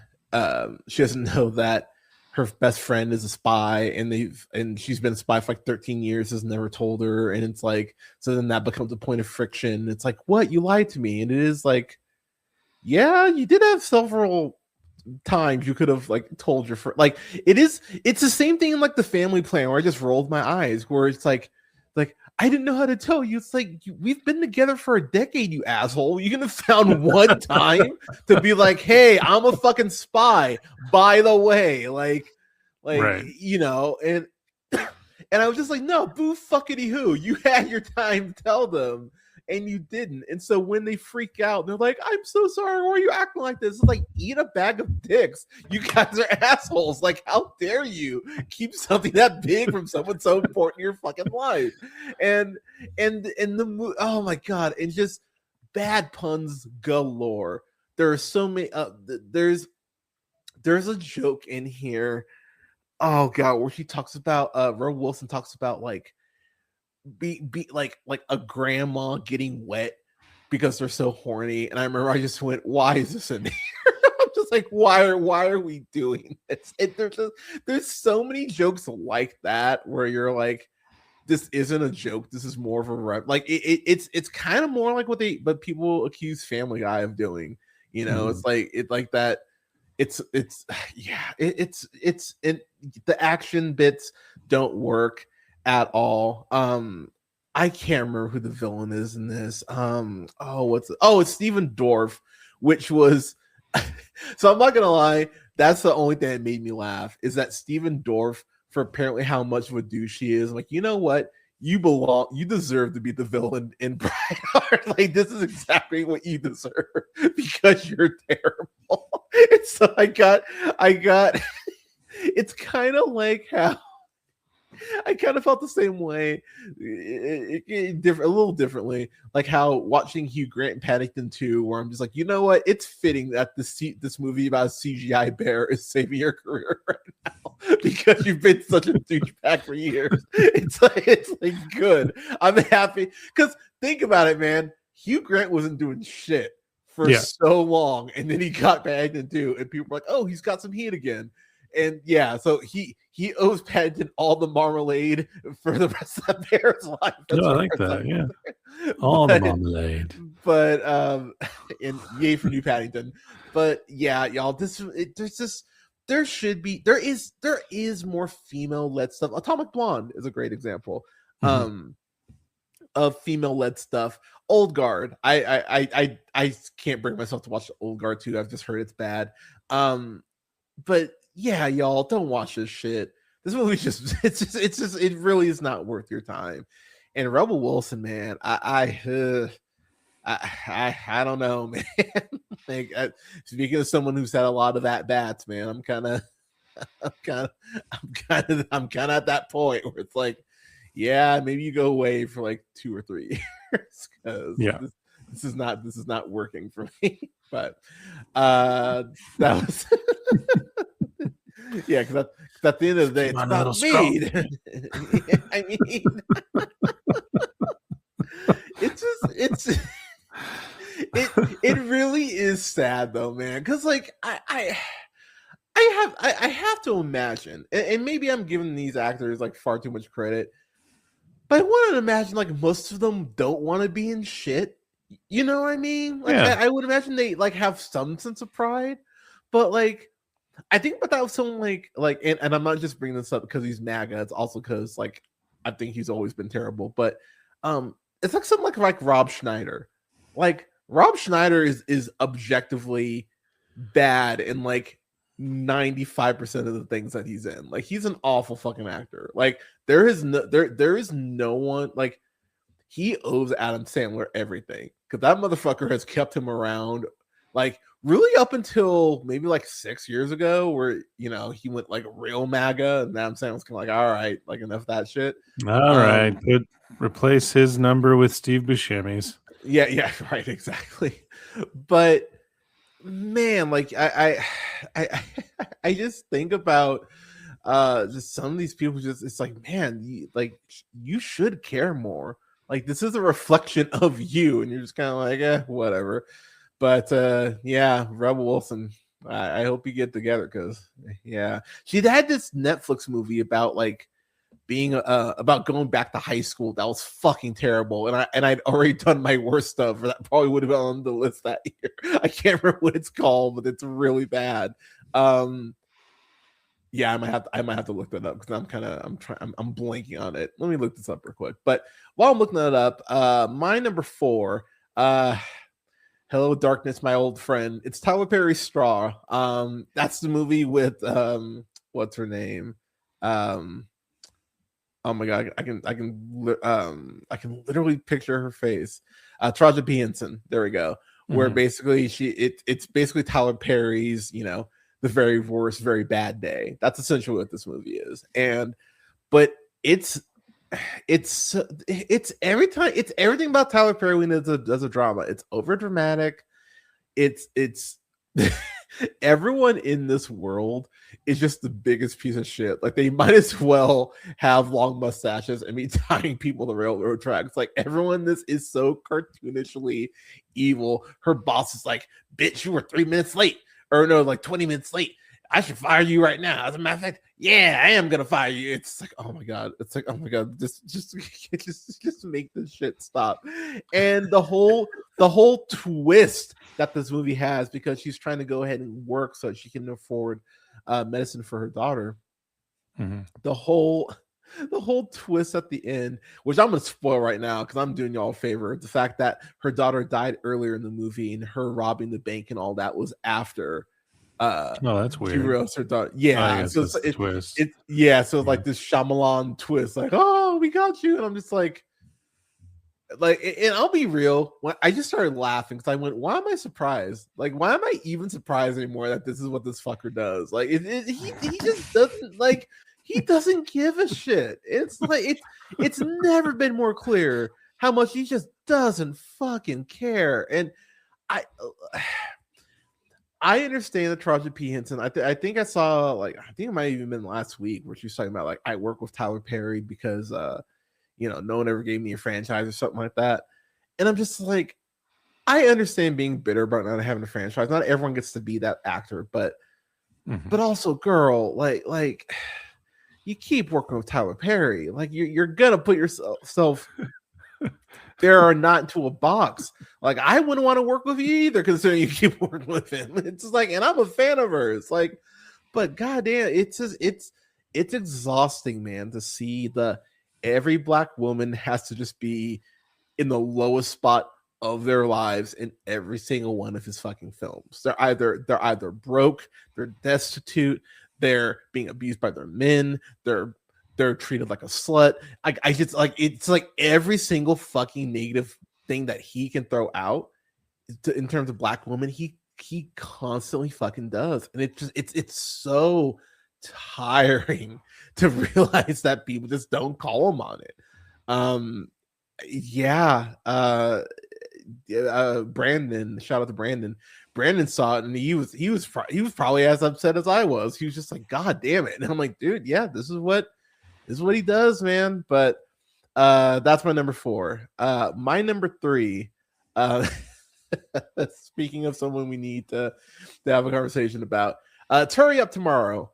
her best friend is a spy, and she's been a spy for like 13 years, has never told her, and it's like, so then that becomes a point of friction. It's like, what, you lied to me? And it is like, yeah, you did have several times you could have like told your friend. Like, it's the same thing in like The Family Plan, where I just rolled my eyes, where it's like I didn't know how to tell you. It's like, we've been together for a decade, you asshole. You could have found one time to be like, hey, I'm a fucking spy, by the way. Like, right. And I was just like, no, boo fuckity who. You had your time to tell them, and you didn't. And so when they freak out, they're like, I'm so sorry, why are you acting like this? It's like, eat a bag of dicks. You guys are assholes. Like, how dare you keep something that big from someone so important in your fucking life? And oh my god, and just bad puns galore. There are so many. There's a joke in here, oh god, where she talks about Rebel Wilson talks about like be like a grandma getting wet because they're so horny. And I remember I just went, why is this in here? I'm just like, why are we doing this? There's so many jokes like that where you're like, this isn't a joke, this is more of a rep. Like it's kind of more like but people accuse Family Guy of doing, it's like that. It's the action bits don't work at all. I can't remember who the villain is in this. It's Steven Dorff, which was so I'm not gonna lie, that's the only thing that made me laugh, is that Steven Dorff, for apparently how much of a douche he is, like, you know what? You deserve to be the villain in Brightheart. Like, this is exactly what you deserve because you're terrible. And so I got it's kind of like how I kind of felt the same way, a little differently, like how watching Hugh Grant and Paddington 2, where I'm just like, you know what? It's fitting that this movie about a CGI bear is saving your career right now because you've been such a douchebag for years. It's like good. I'm happy because think about it, man. Hugh Grant wasn't doing shit for so long, and then he got Paddington 2, and people were like, "Oh, he's got some heat again." And yeah, so he owes Paddington all the marmalade for the rest of that bear's life. I like that. Yeah, all the marmalade. But and yay for new Paddington. But yeah, y'all, there is more female led stuff. Atomic Blonde is a great example. Of female led stuff. Old Guard. I can't bring myself to watch Old Guard 2. I've just heard it's bad. But yeah, y'all, don't watch this shit. This movie it really is not worth your time. And Rebel Wilson, man, I don't know, man. Like, speaking of someone who's had a lot of at bats, man, I'm kind of at that point where it's like, yeah, maybe you go away for like 2 or 3 years because this is not working for me. But that was yeah, because at the end of the day, it's about me. I mean, it really is sad though, man. Because like I have to imagine, and maybe I'm giving these actors like far too much credit, but I want to imagine like most of them don't want to be in shit. You know what I mean? Like I would imagine they like have some sense of pride, but like I think about that with someone like and I'm not just bringing this up because he's MAGA. It's also because like I think he's always been terrible. But it's like something like Rob Schneider. Like Rob Schneider is objectively bad in like 95% of the things that he's in. Like he's an awful fucking actor. Like there is no one like he owes Adam Sandler everything because that motherfucker has kept him around like really up until maybe like 6 years ago where you know he went like real MAGA and Adam Sandler's kind of like, all right, like enough of that shit. All right, replace his number with Steve Buscemi's. Yeah, right, exactly. But man, like I just think about just some of these people. Just it's like, man, you should care more. Like this is a reflection of you, and you're just kind of like, whatever. But yeah, Rebel Wilson. I hope you get together because yeah, she had this Netflix movie about like being about going back to high school. That was fucking terrible, and I'd already done my worst stuff. That probably would have been on the list that year. I can't remember what it's called, but it's really bad. Yeah, I might have to look that up because I'm blanking on it. Let me look this up real quick. But while I'm looking that up, my number 4, Hello Darkness, My Old Friend. It's Tyler Perry's Straw. That's the movie with what's her name? Oh my god, I can literally picture her face. Taraji P. Henson. There we go. Where basically it's basically Tyler Perry's, you know, the very worst, very bad day. That's essentially what this movie is. But it's every time it's everything about Tyler Perry when it does a drama. It's over dramatic. It's everyone in this world is just the biggest piece of shit. Like they might as well have long mustaches and be tying people to railroad tracks. Like everyone, this is so cartoonishly evil. Her boss is like, "Bitch, you were 3 minutes late." Or no, like 20 minutes late. I should fire you right now. As a matter of fact, yeah, I am gonna fire you. It's like, oh my god. It's like, oh my god. Just make this shit stop. And the whole twist that this movie has because she's trying to go ahead and work so she can afford medicine for her daughter. The whole twist at the end, which I'm gonna spoil right now because I'm doing y'all a favor. The fact that her daughter died earlier in the movie and her robbing the bank and all that was after. Oh, that's weird. She realized her daughter. Yeah, so it's a twist. So it's like this Shyamalan twist, like, oh, we got you, and I'm just like, and I'll be real. When I just started laughing because I went, why am I surprised? Like, why am I even surprised anymore that this is what this fucker does? Like, he just doesn't like. He doesn't give a shit. It's like it's never been more clear how much he just doesn't fucking care. And I understand the Taraji P. Henson. I think I saw like I think it might have even been last week where she was talking about like I work with Tyler Perry because you know no one ever gave me a franchise or something like that. And I'm just like I understand being bitter about not having a franchise. Not everyone gets to be that actor, but also, girl, like you keep working with Tyler Perry. Like you're gonna put yourself there or not into a box. Like I wouldn't want to work with you either, considering you keep working with him. It's just like, and I'm a fan of hers. Like, but goddamn, it's exhausting, man, to see every Black woman has to just be in the lowest spot of their lives in every single one of his fucking films. They're either broke, they're destitute, they're being abused by their men, they're treated like a slut. I just like, it's like every single fucking negative thing that he can throw out in terms of Black women, he constantly fucking does, and it's so tiring to realize that people just don't call him on it. Brandon, shout out to Brandon. Brandon saw it and he was probably as upset as I was. He was just like, God damn it. And I'm like, dude, yeah, this is what he does, man. But that's my number 4. My number 3, speaking of someone we need to have a conversation about, Hurry Up Tomorrow.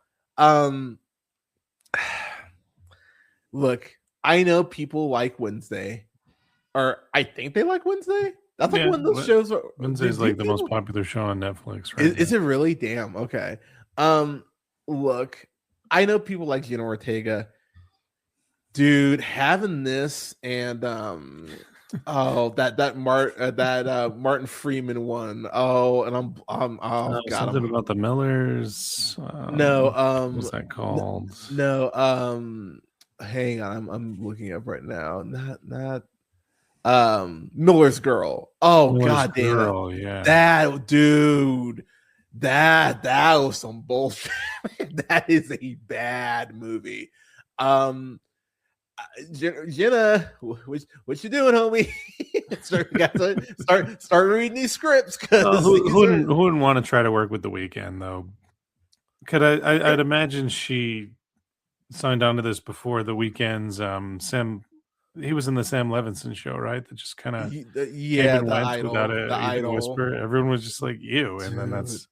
Look, I know people like Wednesday, or I think they like Wednesday. That's like one of those shows. Wednesday's like the most popular show on Netflix, right? Is it really? Damn. Okay. Look, I know people like Jenna Ortega. Dude, having this and Martin Freeman one. Oh, and I'm God, something about the Millers. No, what's that called? No, hang on, I'm looking up right now. Not Miller's Girl. Oh, Miller's God damn Girl, it. yeah. That dude, that was some bullshit. That is a bad movie. Jenna, what you doing, homie? start reading these scripts. Who wouldn't want to try to work with The Weeknd, though? I'd imagine she signed on to this before The Weeknd's Sam. He was in the Sam Levinson show, right? That just kind of the Idol, without the Idol whisper. Everyone was just like, "Ew," and then that's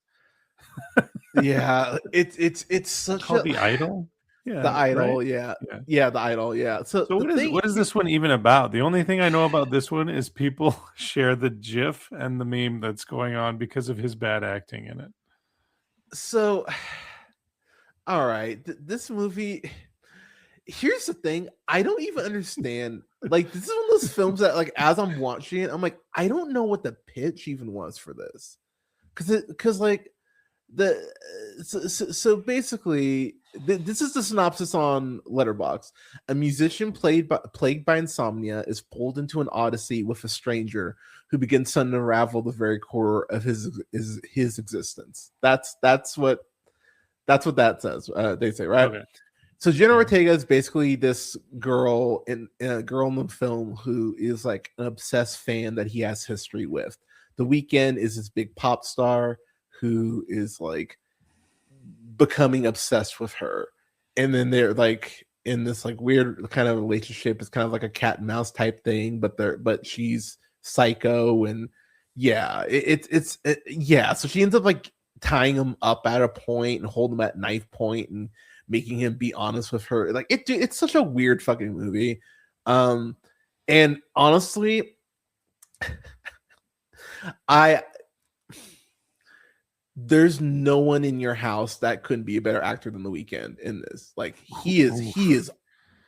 it's such called The Idol. Yeah, the Idol, right? Yeah, The Idol, yeah. So what is this one even about? The only thing I know about this one is people share the GIF and the meme that's going on because of his bad acting in it. So, all right, this movie. Here's the thing: I don't even understand. Like, this is one of those films that, like, as I'm watching it, I'm like, I don't know what the pitch even was for this, because like so basically, this is the synopsis on Letterboxd. A musician plagued by insomnia is pulled into an odyssey with a stranger who begins to unravel the very core of his existence. That's what that says. They say, right? Okay. So Jenna Ortega is basically this girl in the film who is like an obsessed fan that he has history with. The Weeknd is this big pop star who is like becoming obsessed with her, and then they're like in this like weird kind of relationship. It's kind of like a cat and mouse type thing, but she's psycho, and so she ends up like tying him up at a point and holding him at knife point and making him be honest with her. Like it's such a weird fucking movie. And honestly, there's no one in your house that couldn't be a better actor than The Weeknd in this. Like he is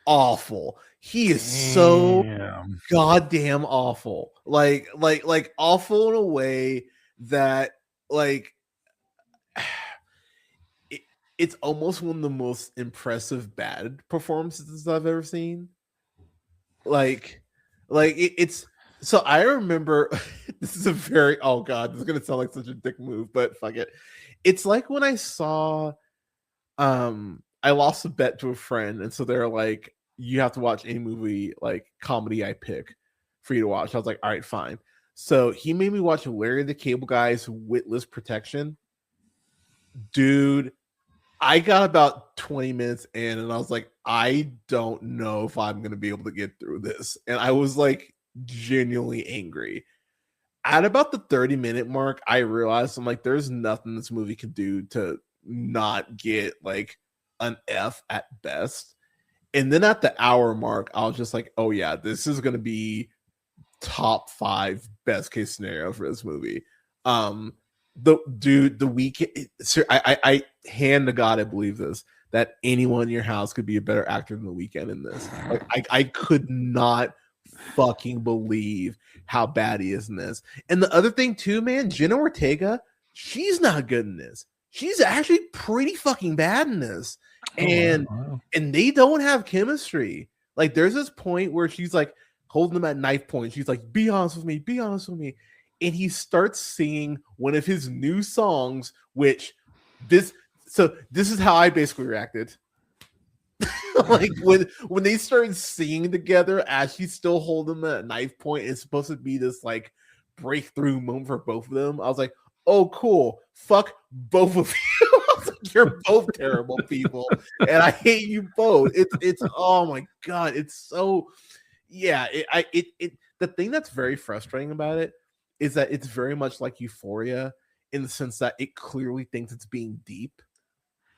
awful. He is so goddamn awful. Like awful in a way that like it's almost one of the most impressive bad performances I've ever seen. It's so I remember this is a very, oh God, this is gonna sound like such a dick move, but fuck it. It's like when I saw I lost a bet to a friend, and so they're like, you have to watch any movie like comedy I pick for you to watch. I was like, all right, fine. So he made me watch Larry the Cable Guy's Witless Protection. Dude, I got about 20 minutes in and I was like, I don't know if I'm going to be able to get through this. And I was like genuinely angry. at about the 30-minute mark, I realized I'm like, there's nothing this movie could do to not get like an F at best. And then at the hour mark, I was just like, oh yeah, this is gonna be top 5 best case scenario for this movie. The weekend, I hand to God, I believe this, that anyone in your house could be a better actor than The Weeknd in this. Like, I could not fucking believe how bad he is in this. And the other thing too, man, Jenna Ortega, she's not good in this. She's actually pretty fucking bad in this. And they don't have chemistry. Like, there's this point where she's like holding him at knife point. She's like, be honest with me, be honest with me. And he starts singing one of his new songs, which this is how I basically reacted. Like when they started singing together as she's still holding him at knife point, it's supposed to be this like breakthrough moment for both of them. I was like, oh cool, fuck both of you. I was like, you're both terrible people, and I hate you both. It's oh my god, it's so yeah. The thing that's very frustrating about it is that it's very much like Euphoria in the sense that it clearly thinks it's being deep.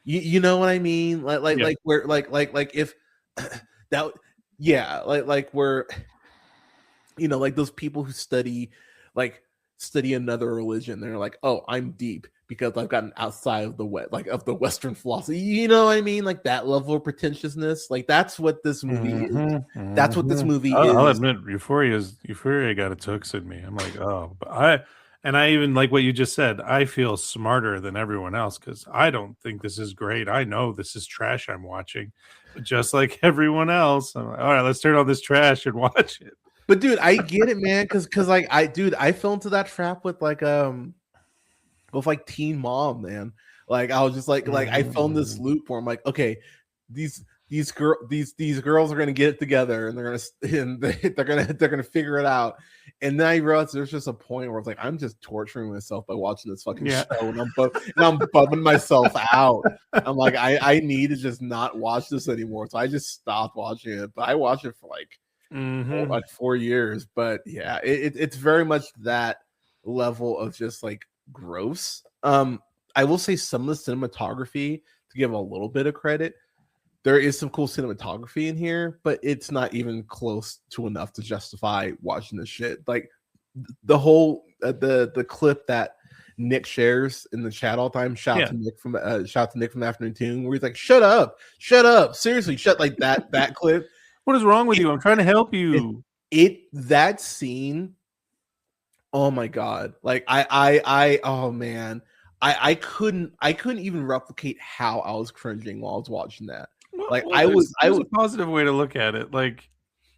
You know what I mean? Like where like if that like where like those people who study another religion, they're like, oh, I'm deep because I've gotten outside of the Western philosophy. You know what I mean? Like that level of pretentiousness. Like that's what this movie is. That's what this movie is. I'll admit, Euphoria got its hooks in me. I'm like, oh, but I even like what you just said. I feel smarter than everyone else because I don't think this is great. I know this is trash I'm watching, but just like everyone else, I'm like, all right, let's turn on this trash and watch it. But dude, I get it, man, because like I fell into that trap with Teen Mom, man. Like I was just like I fell in this loop where I'm like, okay, these girls are gonna get it together and they're gonna figure it out. And then I realized there's just a point where it's like I'm just torturing myself by watching this fucking show, and I'm bumming myself out. I'm like, I need to just not watch this anymore. So I just stopped watching it. But I watched it for like 4 years. But yeah, it's very much that level of just like gross. I will say some of the cinematography, to give a little bit of credit, there is some cool cinematography in here, but it's not even close to enough to justify watching this shit. Like the whole the clip that Nick shares in the chat all the time. Shout out to Nick from Afternoon Tune, where he's like, shut up, seriously, shut, like that clip. What is wrong with you? I'm trying to help you. That scene. Oh my god! Like oh man, I couldn't even replicate how I was cringing while I was watching that. Like I was a positive way to look at it. Like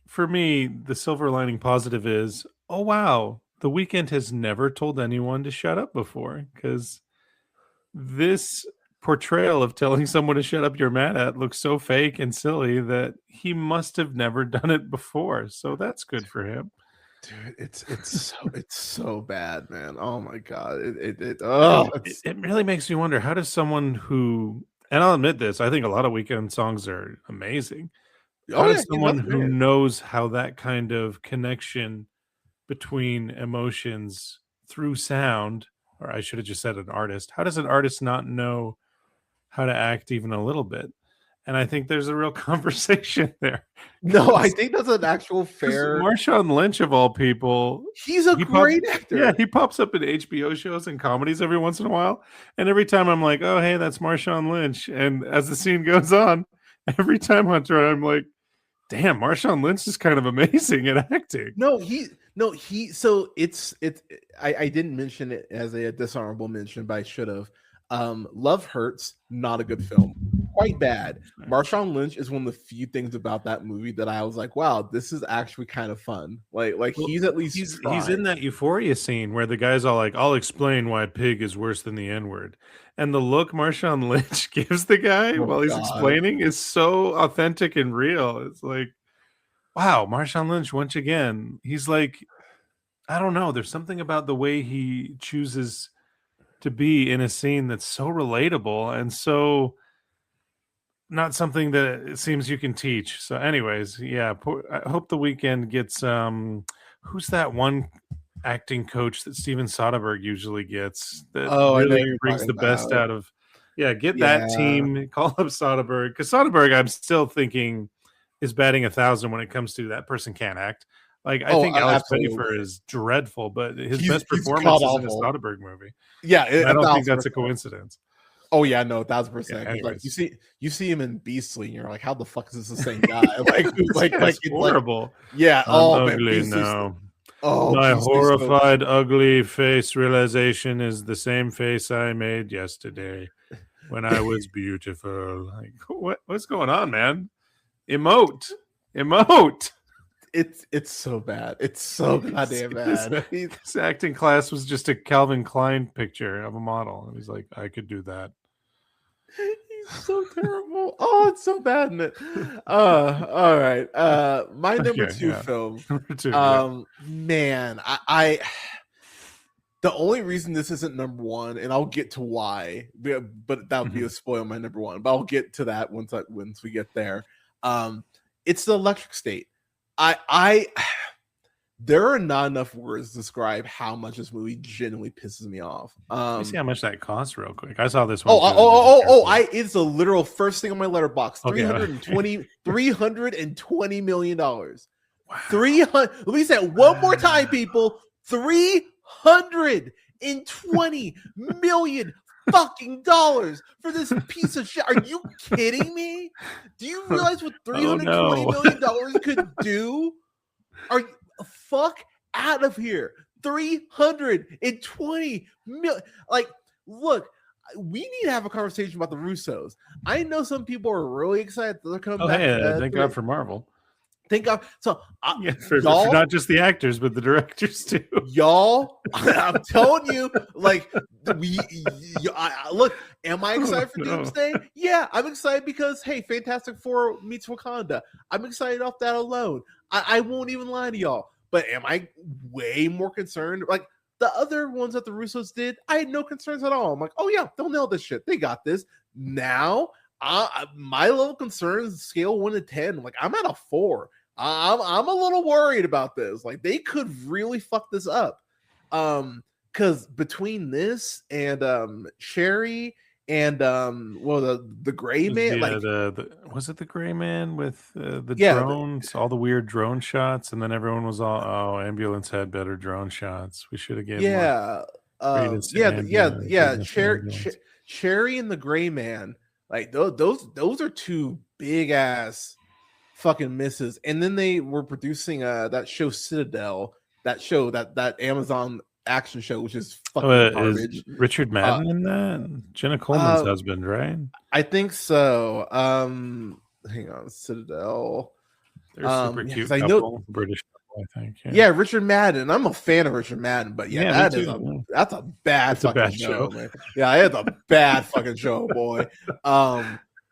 for me, the silver lining positive is, oh wow, The Weeknd has never told anyone to shut up before, because this portrayal of telling someone to shut up you're mad at looks so fake and silly that he must have never done it before. So that's good for him. Dude, it's so bad, man. Oh my god, it really makes me wonder, how does someone who, and I'll admit this, I think a lot of Weeknd songs are amazing. How does someone who knows how that kind of connection between emotions through sound, or I should have just said an artist, how does an artist not know how to act even a little bit? And I think there's a real conversation there. No, I think that's an actual fair. Marshawn Lynch, of all people, he's a great actor. Yeah, he pops up in HBO shows and comedies every once in a while. And every time I'm like, oh, hey, that's Marshawn Lynch. And as the scene goes on, every time, Hunter, I'm like, damn, Marshawn Lynch is kind of amazing at acting. So I didn't mention it as a dishonorable mention, but I should have. Love Hurts, not a good film. Quite bad. Marshawn Lynch is one of the few things about that movie that I was like, wow, this is actually kind of fun. Like he's at least he's in that Euphoria scene where the guy's all like, I'll explain why pig is worse than the N-word. And the look Marshawn Lynch gives the guy while he's explaining is so authentic and real. It's like, wow, Marshawn Lynch, once again, he's like, I don't know, there's something about the way he chooses to be in a scene that's so relatable and so not something that it seems you can teach. So anyways, yeah, I hope The Weeknd gets who's that one acting coach that Steven Soderbergh usually gets that I know really you're brings the talking best about. out of. Yeah, get that team, call up Soderbergh, because Soderbergh, I'm still thinking, is batting 1,000 when it comes to that person can't act. Like, I think Alex Pettyfer is dreadful, but his best performance is in a Soderbergh movie. Yeah, I don't think that's a coincidence. Oh yeah, no, 1,000%. Yeah, like you see him in Beastly, and you're like, how the fuck is this the same guy? like it's horrible. Yeah. I'm ugly now. Oh, my horrified, ugly face realization is the same face I made yesterday when I was beautiful. Like, what's going on, man? Emote. It's so bad. It's so goddamn bad. His acting class was just a Calvin Klein picture of a model, and he's like, I could do that. He's so terrible. Oh, it's so bad in it. All right. My number two film. Number two, man, I the only reason this isn't number one, and I'll get to why, but that would be a spoil my number one. But I'll get to that once we get there. It's The Electric State. There are not enough words to describe how much this movie genuinely pisses me off. Let me see how much that costs real quick. I saw this one. It's the literal first thing on my letterbox. $320 million. Wow. 300. Let me say it one more time, people. $320 million fucking dollars for this piece of shit. Are you kidding me? Do you realize what $320 million could do? Are you fuck out of here? $320 million. Like, look, we need to have a conversation about the Russos. I know some people are really excited that they're coming back. Thank God for Marvel. Thank God. So, for not just the actors, but the directors too. Y'all, I'm telling you, like, look, am I excited for Doomsday? Yeah, I'm excited because, hey, Fantastic Four meets Wakanda. I'm excited off that alone. I won't even lie to y'all. But am I way more concerned? Like, the other ones that the Russos did, I had no concerns at all. I'm like, oh, yeah, they'll nail this shit. They got this. Now, my level of concern scale 1 to 10. Like, I'm at a 4. I'm a little worried about this. Like, they could really fuck this up. Because between this and Sherry and the Gray Man, was it the Gray Man with the drones, all the weird drone shots, and then everyone was all, ambulance had better drone shots. We should have given Sherry and the Gray Man, like those are two big ass fucking misses. And then they were producing that show Citadel, that Amazon action show, which is fucking garbage. Is Richard Madden in that? Jenna Coleman's husband, right? I think so. Hang on, Citadel. They're super cute couple, I know, British couple, I think. Yeah, Richard Madden. I'm a fan of Richard Madden, but that's a bad fucking show, man. Yeah, it's a bad fucking show, boy.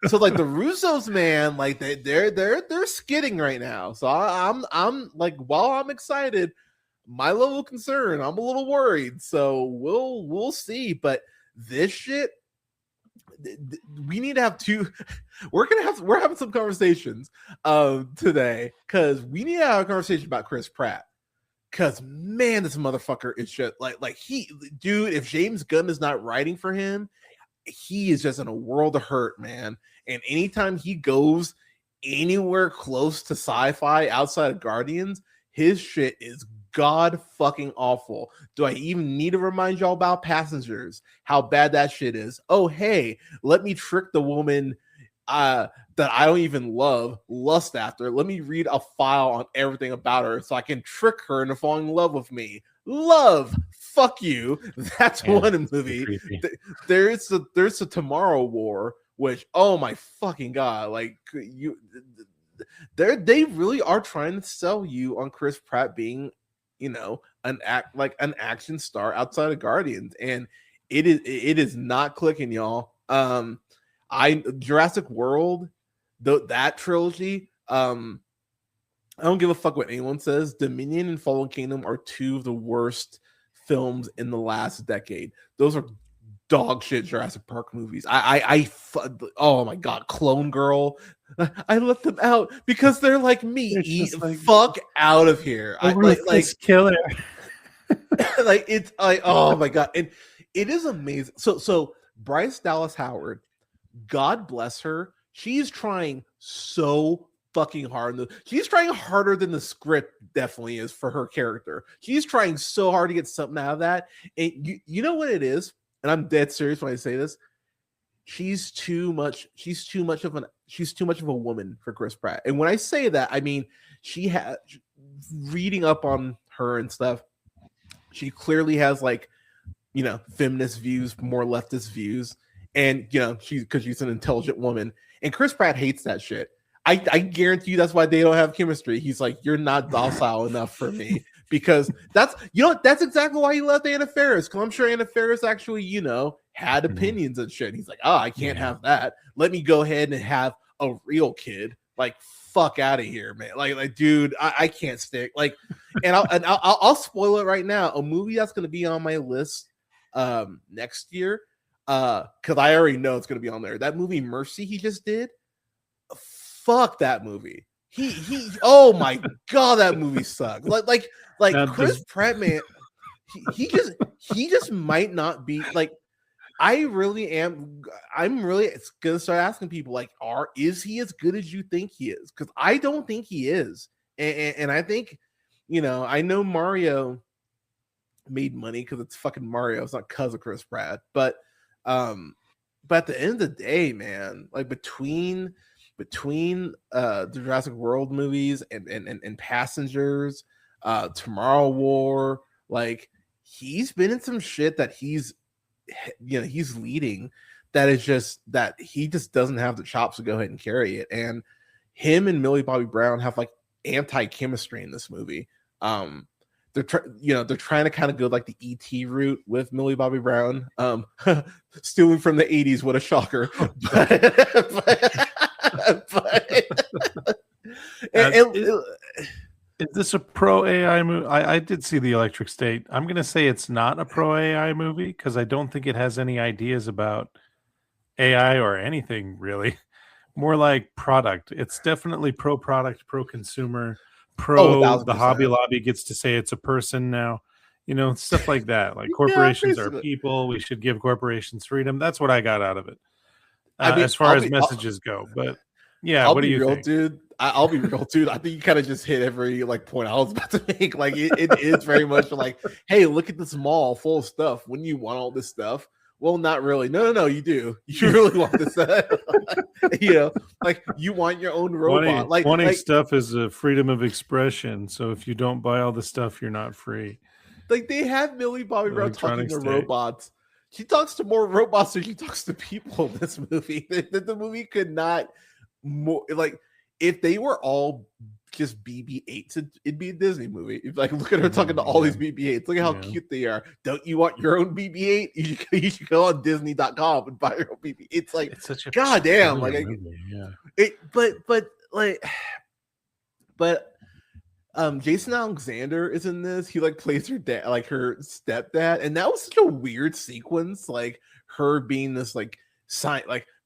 So like the Russos, man, like they're skidding right now. So I'm like, while I'm excited, my level of concern, I'm a little worried. So we'll see. But this shit, we need to have we're having some conversations today, because we need to have a conversation about Chris Pratt. Because man, this motherfucker is just like if James Gunn is not writing for him, he is just in a world of hurt, man. And anytime he goes anywhere close to sci-fi outside of Guardians, his shit is god fucking awful. Do I even need to remind y'all about Passengers, how bad that shit is? Oh, hey, let me trick the woman that I don't even lust after. Let me read a file on everything about her so I can trick her into falling in love with me. Love, fuck you. That's one movie. There's a Tomorrow War, which, oh my fucking god, like they really are trying to sell you on Chris Pratt being, an action star outside of Guardians, and it is not clicking, y'all. Jurassic World, that trilogy, I don't give a fuck what anyone says. Dominion and Fallen Kingdom are two of the worst films in the last decade. Those are dog shit Jurassic Park movies. Oh my god, Clone Girl, I let them out because they're like me. Fuck out of here. Killer. Like it's like, oh my god, and it is amazing. So Bryce Dallas Howard, God bless her, she's trying so fucking hard. She's trying harder than the script definitely is for her character. She's trying so hard to get something out of that. And you know what it is? And I'm dead serious when I say this. She's too much of a woman for Chris Pratt. And when I say that, I mean she had reading up on her and stuff. She clearly has like, feminist views, more leftist views. And because she's an intelligent woman. And Chris Pratt hates that shit. I guarantee you that's why they don't have chemistry. He's like, you're not docile enough for me. Because that's exactly why he left Anna Faris. Because I'm sure Anna Faris actually, had opinions and shit. He's like, oh, I can't have that. Let me go ahead and have a real kid. Like, fuck out of here, man. Like, dude, I can't stick. Like, and I'll spoil it right now. A movie that's going to be on my list next year, because I already know it's going to be on there. That movie Mercy he just did. Fuck that movie. He oh my god, that movie sucks. Like Chris Pratt, man, he just might not be like. I'm really gonna start asking people like, is he as good as you think he is? Because I don't think he is, and I think, I know Mario made money because it's fucking Mario. It's not because of Chris Pratt, but at the end of the day, man, like between the Jurassic World movies and Passengers, Tomorrow War, like he's been in some shit that he's leading that is just that he just doesn't have the chops to go ahead and carry it. And him and Millie Bobby Brown have like anti-chemistry in this movie. They're trying to kind of go like the ET route with Millie Bobby Brown, stealing from the 80s. What a shocker. Is this a pro AI movie? I did see The Electric State. I'm going to say it's not a pro AI movie because I don't think it has any ideas about AI or anything really. More like product. It's definitely pro product, pro consumer, the Hobby Lobby gets to say it's a person now. Stuff like that. Like corporations are people. We should give corporations freedom. That's what I got out of it. As far as messages go. But yeah, what do you think? Dude? I'll be real, dude. I think you kind of just hit every point I was about to make. Like it is very much like, hey, look at this mall full of stuff. Wouldn't you want all this stuff? Well, not really. No, you do. You really want this stuff. Like you want your own robot. Wanting stuff is a freedom of expression. So if you don't buy all the stuff, you're not free. Like they have Millie Bobby Brown talking to robots. She talks to more robots than she talks to people in this movie. The movie could not more like. If they were all just BB-8s, it'd be a Disney movie. Like, look at her talking to all these BB-8s. Look at how cute they are. Don't you want your own BB-8? You should go on Disney.com and buy your own BB-8. It's like, it's such a goddamn. Like, Jason Alexander is in this. He like plays her dad, like her stepdad, and that was such a weird sequence. Like her being this like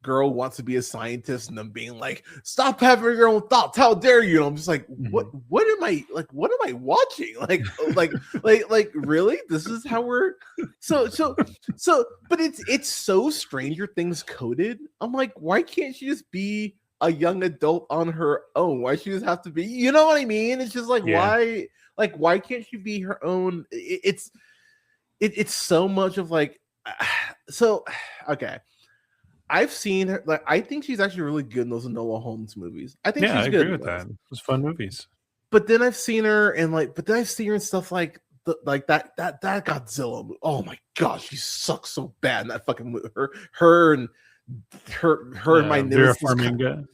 girl wants to be a scientist and them being like, stop having your own thoughts, how dare you? And I'm just like, what am I watching? Like really, this is how we're so but it's so Stranger Things coded. I'm like, why can't she just be a young adult on her own? Why she just have to be, you know what I mean? It's just like, why can't she be her own? It's so much of like, so okay, I've seen her. Like, I think she's actually really good in those Enola Holmes movies. I think she's good. I agree with that. It was fun movies. But then I've seen her and stuff like that Godzilla movie. Oh my gosh, she sucks so bad in that fucking movie. Her and my Vera Farmiga.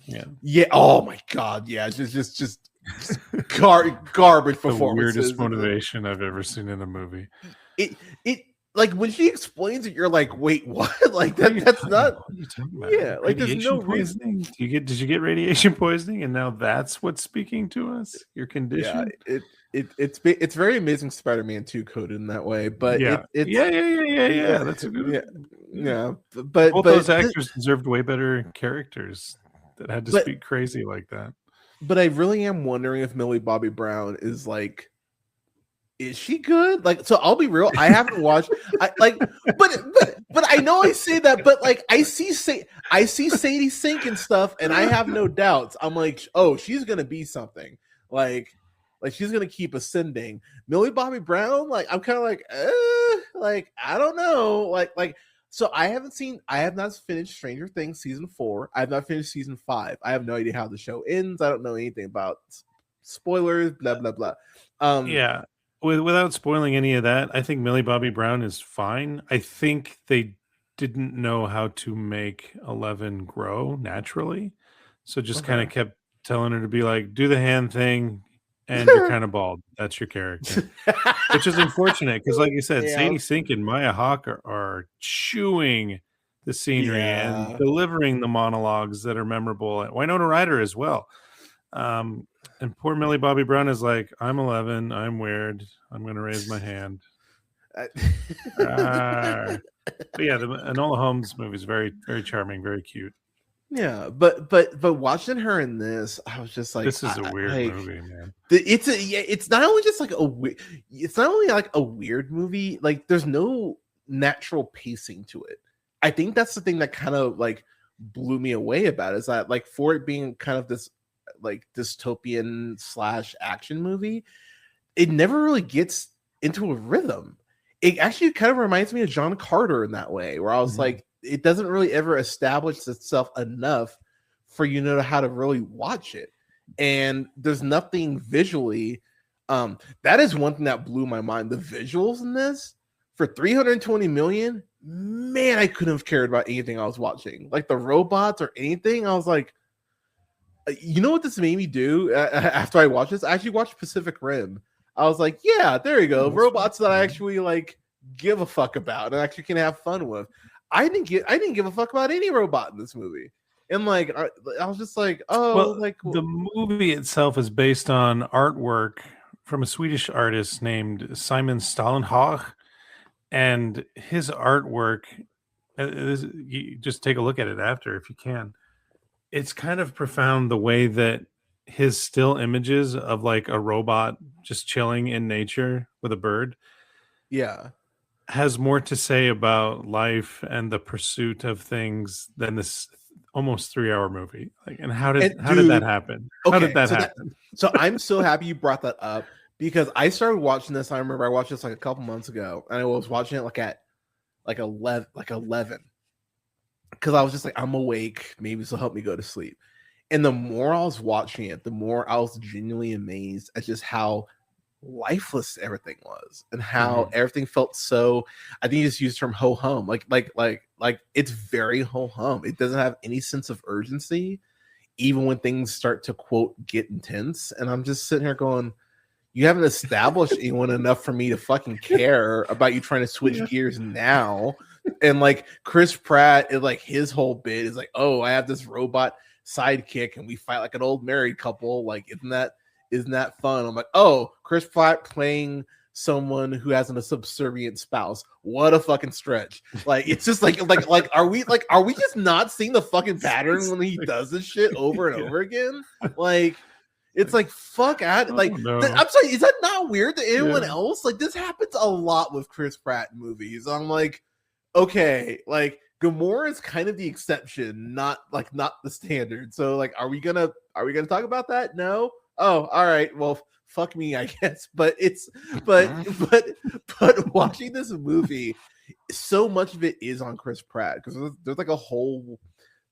Yeah. Oh my god. Yeah. Just garbage performances. The weirdest motivation I've ever seen in a movie. It like when she explains it, you're like, wait, what? Like that's not. What are you talking about? Yeah, like there's no poisoning. Did you get radiation poisoning, and now that's what's speaking to us? Your condition. Yeah, it's very Amazing Spider-Man 2 coded in that way, but yeah. That's a good. Yeah. But both those actors deserved way better characters that had to speak crazy like that. But I really am wondering if Millie Bobby Brown is like Is she good? Like, so I'll be real. I haven't watched. But I know I say that, but like I see Sadie Sink and stuff, and I have no doubts. I'm like, oh, she's gonna be something. Like she's gonna keep ascending. Millie Bobby Brown, like I'm kind of like I don't know, like. So I have not finished Stranger Things season 4. I have not finished season 5. I have no idea how the show ends. I don't know anything about spoilers. Blah blah blah. Yeah. Without spoiling any of that, I think Millie Bobby Brown is fine. I think they didn't know how to make 11 grow naturally. So just kind of kept telling her to be like, do the hand thing, and you're kind of bald. That's your character. Which is unfortunate because, like you said, Sadie Sink and Maya Hawke are chewing the scenery and delivering the monologues that are memorable. And Winona Ryder as well. And poor Millie Bobby Brown is like, I'm 11. I'm weird. I'm going to raise my hand. But yeah, the Enola Holmes movie is very, very charming, very cute. Yeah, but watching her in this, I was just like, this is a weird movie, man. It's not only just like it's not only like a weird movie. Like, there's no natural pacing to it. I think that's the thing that kind of like blew me away about it, is that like for it being kind of this like dystopian / action movie, it never really gets into a rhythm. It actually kind of reminds me of John Carter in that way, where I was like, it doesn't really ever establish itself enough for you to know how to really watch it. And there's nothing visually. That is one thing that blew my mind. The visuals in this for 320 million, man, I couldn't have cared about anything I was watching. Like the robots or anything. I was like, you know what this made me do after I watched this? I actually watched Pacific Rim. I was like, yeah, there you go. Robots that I actually like give a fuck about and actually can have fun with. I didn't give a fuck about any robot in this movie. And like I was just like, oh, well, like the movie itself is based on artwork from a Swedish artist named Simon Stallenhag, and his artwork, you just take a look at it after if you can. It's kind of profound the way that his still images of like a robot just chilling in nature with a bird, has more to say about life and the pursuit of things than this almost 3-hour movie. Like, and how did that happen? How did that happen? So I'm so happy you brought that up, because I started watching this. I remember I watched this like a couple months ago, and I was watching it like at 11, because I was just like, I'm awake, maybe this will help me go to sleep. And the more I was watching it, the more I was genuinely amazed at just how lifeless everything was, and how everything felt so, I think you just used the term ho hum, like it's very ho hum. It doesn't have any sense of urgency, even when things start to quote get intense. And I'm just sitting here going, you haven't established anyone enough for me to fucking care about you trying to switch gears now. And like Chris Pratt, like his whole bit is like, oh, I have this robot sidekick and we fight like an old married couple. Like, isn't that fun? I'm like, oh, Chris Pratt playing someone who has a subservient spouse. What a fucking stretch. Like, it's just like are we just not seeing the fucking pattern when he does this shit over and over again? Like, it's like, fuck out. Like, I'm sorry, is that not weird to anyone else? Like, this happens a lot with Chris Pratt movies. I'm like, okay, like Gamora is kind of the exception, not the standard. So like, are we gonna talk about that? No. Oh, all right. Well, fuck me, I guess. But watching this movie, so much of it is on Chris Pratt, because there's like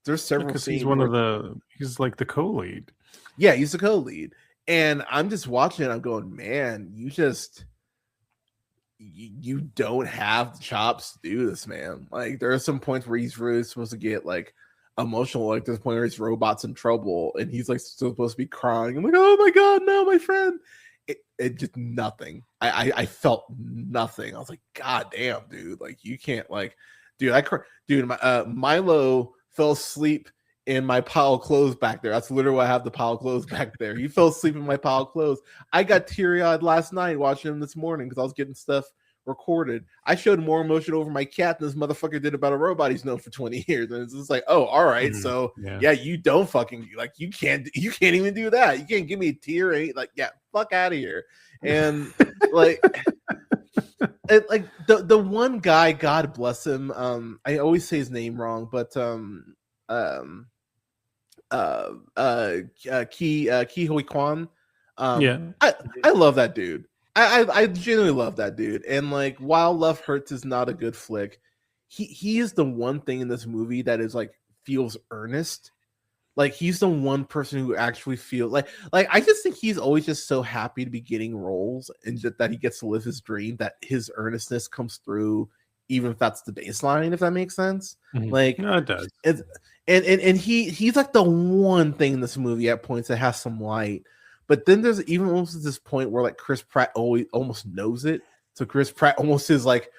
there's several scenes. He's like the co-lead. Yeah, he's the co-lead, and I'm just watching it. I'm going, man, you don't have the chops to do this, man. Like, there are some points where he's really supposed to get like emotional. Like, there's a point where his robot's in trouble and he's like still supposed to be crying. I'm like, oh my god, no, my friend. It just nothing. I felt nothing. I was like, god damn, dude. Like, you can't, like, dude, Milo fell asleep in my pile of clothes back there. That's literally why I have the pile of clothes back there. He fell asleep in my pile of clothes. I got teary-eyed last night watching him this morning because I was getting stuff recorded. I showed more emotion over my cat than this motherfucker did about a robot he's known for 20 years. And it's just like, oh, all right. So yeah, you don't fucking like you can't even do that. You can't give me a tear. Like, yeah, fuck out of here. And like like the one guy, God bless him. I always say his name wrong, but Ki Hoi Kwan. I love that dude. I genuinely love that dude. And like, while Love Hurts is not a good flick, he is the one thing in this movie that is like feels earnest. Like he's the one person who actually feels like I just think he's always just so happy to be getting roles and that he gets to live his dream, that his earnestness comes through, even if that's the baseline, if that makes sense. Like, no, it does. And he's like the one thing in this movie at points that has some light. But then there's even almost this point where like Chris Pratt almost knows it. So Chris Pratt almost is like,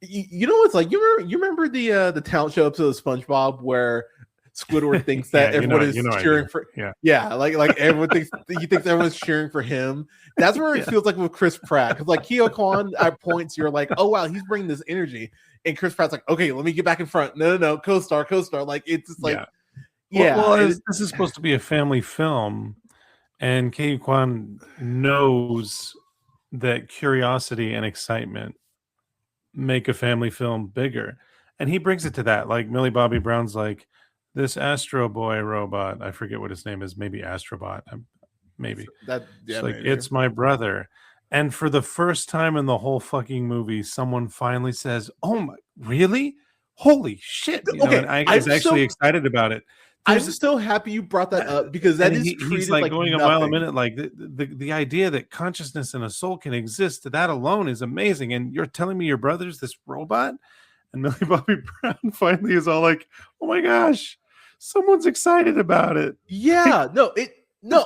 you know, it's like you remember the talent show episode of SpongeBob where Squidward thinks that everyone is cheering for like everyone thinks everyone's cheering for him. That's where it feels like with Chris Pratt, because like Keo Kwan at points you're like, oh wow, he's bringing this energy, and Chris Pratt's like, okay, let me get back in front. No, co-star. Like it's just like this is supposed to be a family film. And Kei Kwan knows that curiosity and excitement make a family film bigger. And he brings it to that. Like Millie Bobby Brown's like, this Astro Boy robot, I forget what his name is, maybe Astrobot. Maybe. It's my brother. And for the first time in the whole fucking movie, someone finally says, oh my, really? Holy shit. And I was actually excited about it. I'm so happy you brought that up, because that is he's like going nothing. A mile a minute. Like the idea that consciousness and a soul can exist, that alone is amazing. And you're telling me your brother's this robot? And Millie Bobby Brown finally is all like, oh my gosh, someone's excited about it. Yeah,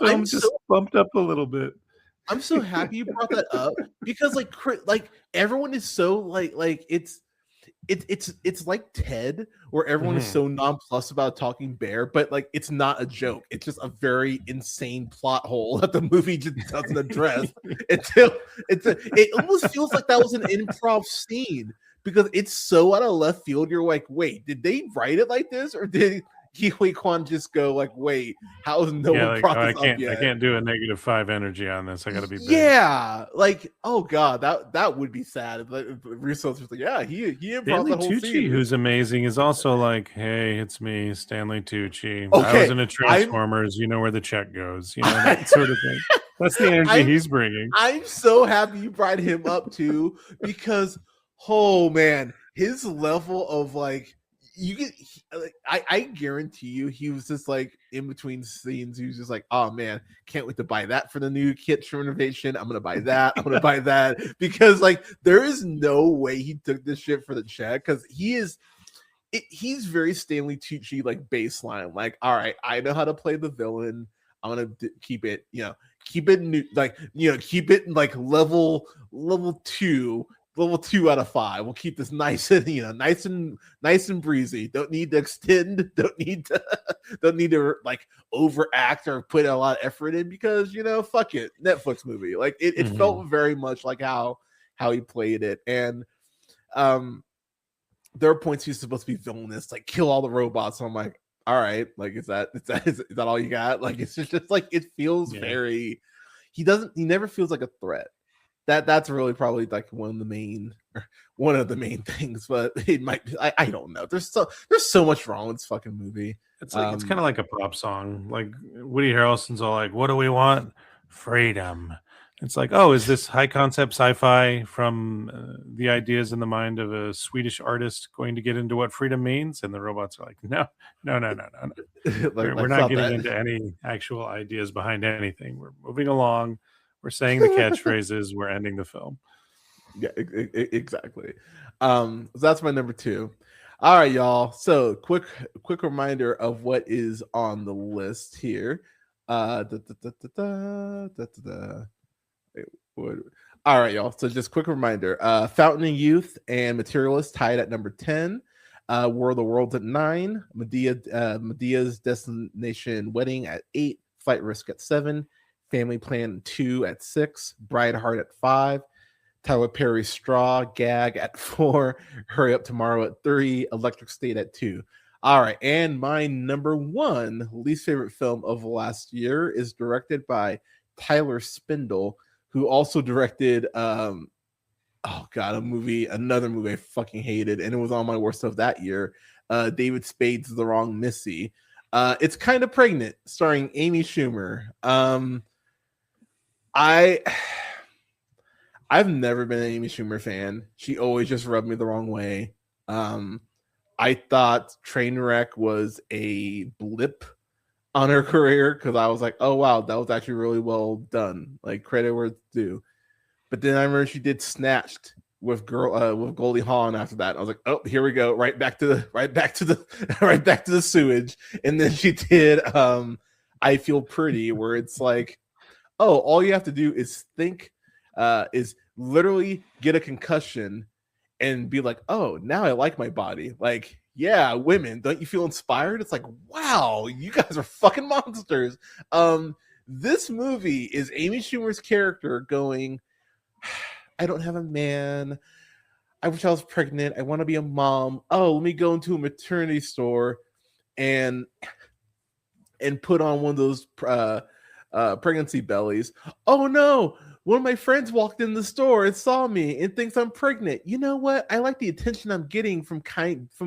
I'm just bumped up a little bit. I'm so happy you brought that up, because like everyone is so like it's like Ted, where everyone is so nonplussed about a talking bear, but like it's not a joke. It's just a very insane plot hole that the movie just doesn't address until it almost feels like that was an improv scene, because it's so out of left field. You're like, wait, did they write it like this, or did Ki Hui Kwan just go like, wait, how is no one brought this up yet? I can't do a -5 energy on this. I gotta be big. Yeah, like, oh god, that would be sad. Like, Russo's just like, yeah, he improv the whole Tucci, scene. who's amazing, is also like, hey, it's me, Stanley Tucci. Okay, I was in a Transformers. You know where the check goes. You know, that sort of thing. That's the energy he's bringing. I'm so happy you brought him up too, because oh man, his level of like. I guarantee you, he was just like in between scenes. He was just like, "Oh man, can't wait to buy that for the new kitchen renovation. I'm gonna buy that. I'm gonna buy that," because like there is no way he took this shit for the check, because he's very Stanley Tucci like baseline. Like, all right, I know how to play the villain. I'm gonna keep it like level 2. Level 2 out of 5. We'll keep this nice and nice and breezy. Don't need to extend. Don't need to like overact or put a lot of effort in, because fuck it, Netflix movie. Like it felt very much like how he played it. And there are points he's supposed to be villainous, like kill all the robots. So I'm like, all right, like is that all you got? Like it's just like it feels very. He never feels like a threat. That's really probably like one of the main things, but it might be, I don't know. There's so much wrong with this fucking movie. It's like it's kind of like a pop song. Like Woody Harrelson's all like, "What do we want? Freedom." It's like, oh, is this high concept sci-fi from the ideas in the mind of a Swedish artist going to get into what freedom means? And the robots are like, no. We're not getting into any actual ideas behind anything. We're moving along. We're saying the catchphrases. We're ending the film. Yeah, exactly. So that's my number 2. All right, y'all. So quick reminder of what is on the list here. All right, y'all. So just quick reminder. Fountain of Youth and Materialist tied at number 10. War of the Worlds at 9. Medea's Destination Wedding at 8. Flight Risk at 7. Family Plan 2 at 6, Brideheart at 5, Tyler Perry Straw Gag at 4, Hurry Up Tomorrow at 3, Electric State at 2. All right, and my number 1 least favorite film of last year is directed by Tyler Spindle, who also directed another movie I fucking hated, and it was on my worst of that year. David Spade's The Wrong Missy. It's Kind of Pregnant, starring Amy Schumer. I've never been an Amy Schumer fan. She always just rubbed me the wrong way. I thought Trainwreck was a blip on her career because I was like, oh wow, that was actually really well done. Like, credit where it's due. But then I remember she did Snatched with Goldie Hawn after that. I was like, oh, here we go, right back to the sewage. And then she did I Feel Pretty, where it's like, oh, all you have to do is think, is literally get a concussion and be like, oh, now I like my body. Like, yeah, women, don't you feel inspired? It's like, wow, you guys are fucking monsters. This movie is Amy Schumer's character going, I don't have a man. I wish I was pregnant. I want to be a mom. Oh, let me go into a maternity store and put on one of those pregnancy bellies. Oh no, one of my friends walked in the store and saw me and thinks I'm pregnant. You know what? I like the attention I'm getting from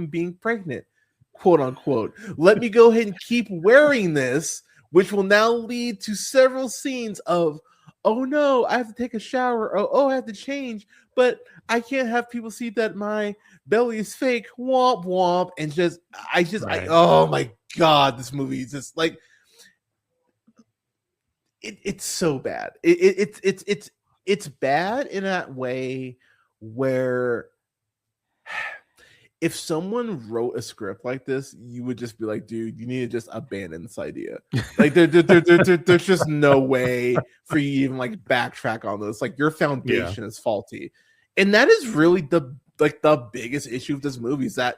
being pregnant, quote unquote. Let me go ahead and keep wearing this, which will now lead to several scenes of, oh no, I have to take a shower. Oh, I have to change, but I can't have people see that my belly is fake. Womp womp. And oh my God, this movie is just like, it's so bad. It's bad in that way where if someone wrote a script like this, you would just be like, dude, you need to just abandon this idea. Like there's just no way for you to even like backtrack on this. Like, your foundation is faulty. And that is really the biggest issue of this movie, is that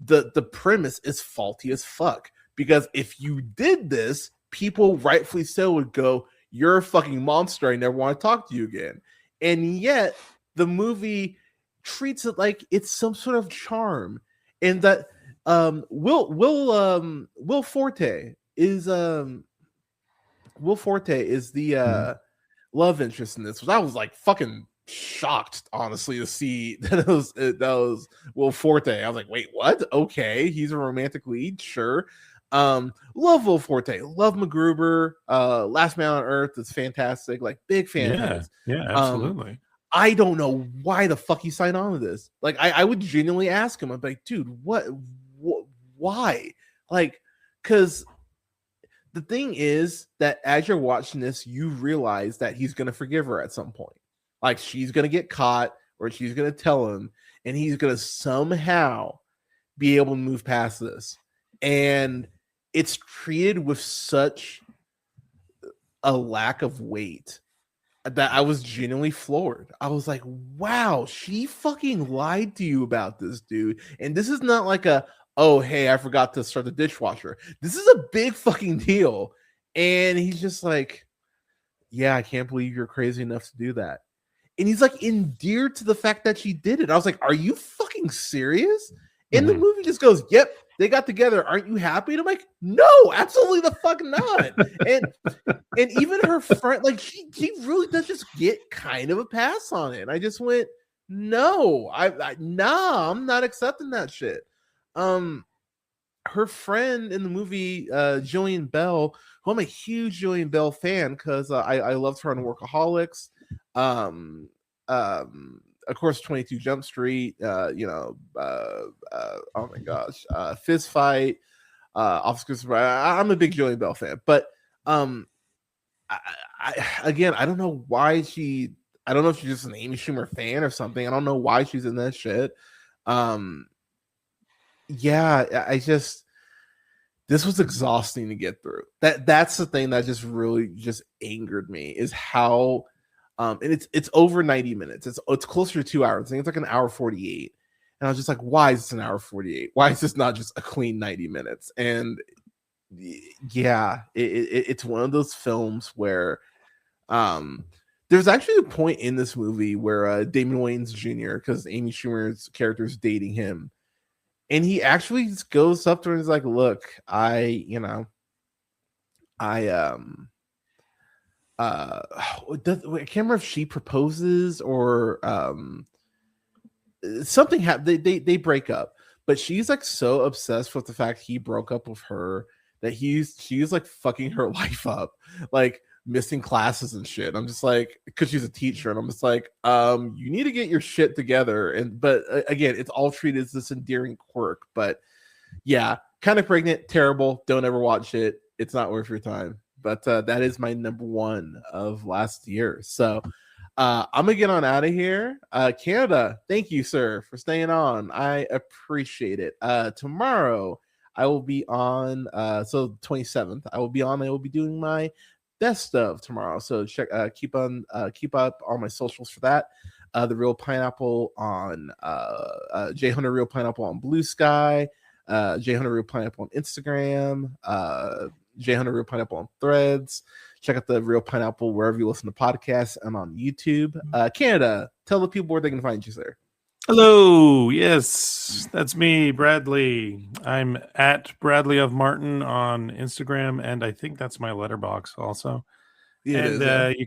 the premise is faulty as fuck. Because if you did this, people rightfully so would go, you're a fucking monster, I never want to talk to you again. And yet the movie treats it like it's some sort of charm. And that Will Forte is the love interest in this, which I was like fucking shocked, honestly, to see that was Will Forte. I was like, wait, what? Okay, he's a romantic lead, sure. Love Will Forte, love MacGruber, Last Man on Earth is fantastic, like big fan of his. Yeah, absolutely. I don't know why the fuck he signed on to this. Like, I would genuinely ask him, I'd be like, dude, why? Like, because the thing is that as you're watching this, you realize that he's gonna forgive her at some point. Like, she's gonna get caught, or she's gonna tell him, and he's gonna somehow be able to move past this. And it's treated with such a lack of weight that I was genuinely floored. I was like, wow, she fucking lied to you about this, dude. And this is not like oh, hey, I forgot to start the dishwasher. This is a big fucking deal. And he's just like, yeah, I can't believe you're crazy enough to do that. And he's like endeared to the fact that she did it. I was like, are you fucking serious? And the movie just goes, yep, they got together. Aren't you happy? And I'm like, no, absolutely the fuck not. and even her friend, like, she really does just get kind of a pass on it. And I just went, no, nah, I'm not accepting that shit. Her friend in the movie, Jillian Bell, who I'm a huge Jillian Bell fan because I loved her on Workaholics. Of course, 22 Jump Street, oh my gosh, Fist Fight, Officer. I'm a big Jillian Bell fan, but I don't know why I don't know if she's just an Amy Schumer fan or something. I don't know why she's in that shit. This was exhausting to get through. That's the thing that just really just angered me, is how. And it's over 90 minutes. It's closer to 2 hours. I think it's like an hour 48. And I was just like, why is this an hour 48? Why is this not just a clean 90 minutes? And yeah, it's one of those films where There's actually a point in this movie where Damon Wayans Jr., because Amy Schumer's character is dating him, and he actually just goes up to her and is like, "Look, I I can't remember if she proposes or something happened. They break up, but she's like so obsessed with the fact he broke up with her that she's like fucking her life up, like missing classes and shit. I'm just like, because she's a teacher, and I'm just like, you need to get your shit together. And but again, it's all treated as this endearing quirk. But yeah, kind of pregnant, terrible. Don't ever watch it. It's not worth your time. But that is my number one of last year. So I'm gonna get on out of here. Canada, thank you, sir, for staying on. I appreciate it. Tomorrow I will be on. So 27th, I will be on. I will be doing my best of tomorrow. So check, keep up on my socials for that. The Real Pineapple on J Hunter Real Pineapple on Blue Sky. J Hunter Real Pineapple on Instagram. J Hunter Real Pineapple on Threads. Check out the Real Pineapple wherever you listen to podcasts and on YouTube. Canada, tell the people where they can find you, sir. Hello. Yes, that's me, Bradley. I'm at Bradley of Martin on Instagram, and I think that's my letterbox also. You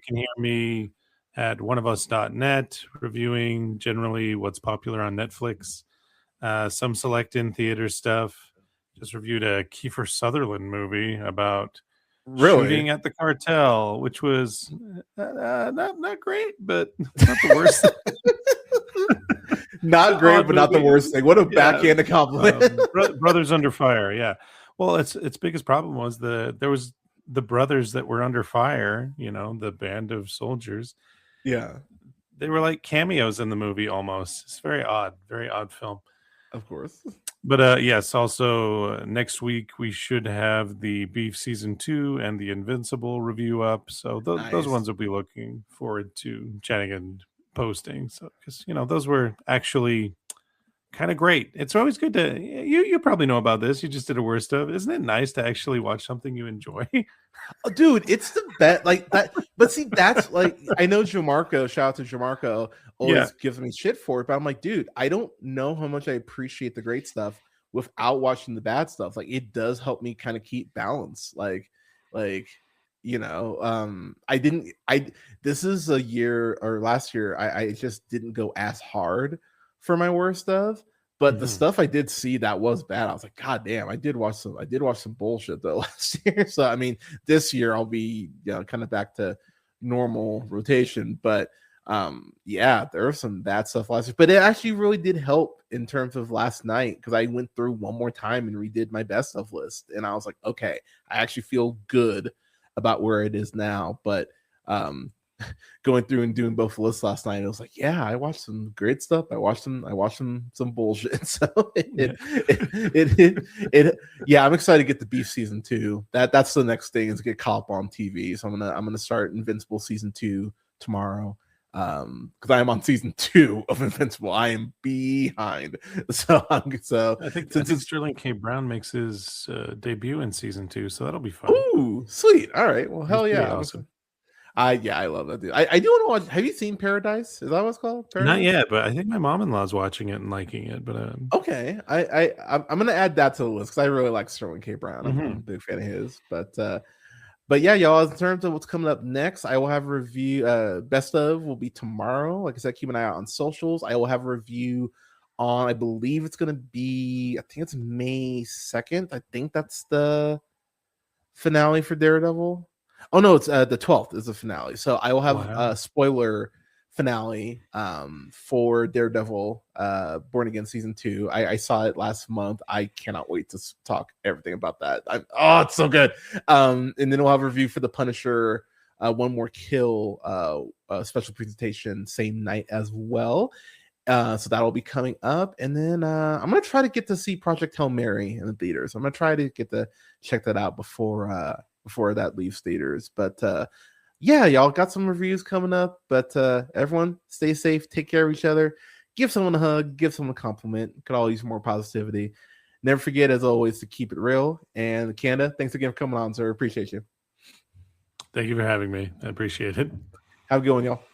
can hear me at oneofus.net reviewing generally what's popular on Netflix, some select in theater stuff. Just reviewed a Kiefer Sutherland movie about shooting at the cartel, which was not great, but not the worst. Not great, but not the worst thing. What a backhanded compliment. Brothers Under Fire, yeah. Well, its biggest problem was there was the brothers that were under fire, the band of soldiers. Yeah. They were like cameos in the movie almost. It's very odd film. Of course. But yes, also next week we should have the Beef Season 2 and the Invincible review up. So those ones will be looking forward to chatting and posting. So because those were actually kind of great. It's always good to you probably know about this. You just did a worst of. Isn't it nice to actually watch something you enjoy? Oh, dude, it's the best. Like that. But see, that's like, I know Jamarco, shout out to Jamarco, always gives me shit for it. But I'm like, dude, I don't know how much I appreciate the great stuff without watching the bad stuff. Like, it does help me kind of keep balance. This is a year, or last year, I just didn't go as hard for my worst of. But the stuff I did see that was bad, I was like, God damn, I did watch some bullshit though last year. So I mean, this year I'll be kind of back to normal rotation. But there was some bad stuff last year. But it actually really did help in terms of last night, because I went through one more time and redid my best of list. And I was like, okay, I actually feel good about where it is now. But going through and doing both lists last night, it was like, yeah, I watched some great stuff. I watched some bullshit. So I'm excited to get the Beef Season 2. That's the next thing, is get caught up on TV. So I'm gonna start Invincible Season 2 tomorrow. Because I am on Season 2 of Invincible. I am behind. So I think Sterling K. Brown makes his debut in Season 2, so that'll be fun. Ooh, sweet. All right. Well, hell yeah. Awesome. I love that dude. I do want to watch. Have you seen Paradise? Is that what it's called? Paradise? Not yet, but I think my mom-in-law's watching it and liking it. But okay, I'm gonna add that to the list, because I really like Sterling K. Brown. I'm a big fan of his. But yeah, y'all. In terms of what's coming up next, I will have a review. Best of will be tomorrow. Like I said, keep an eye out on socials. I will have a review on. I believe it's gonna be. I think it's May 2nd. I think that's the finale for Daredevil. Oh no, it's the 12th is the finale. So I will have a spoiler finale for Daredevil Born Again Season 2. I saw it last month. I cannot wait to talk everything about that. It's so good. And then we'll have a review for The Punisher, One More Kill, special presentation same night as well. So that'll be coming up. And then I'm gonna try to get to see Project Hail Mary in the theaters. I'm gonna try to get to check that out before that leaves theaters. But y'all got some reviews coming up. But everyone, stay safe, take care of each other, give someone a hug, give someone a compliment. Could all use more positivity. Never forget, as always, to keep it real. And Canada, thanks again for coming on, sir. Appreciate you. Thank you for having me. I appreciate it. Have a good one, y'all.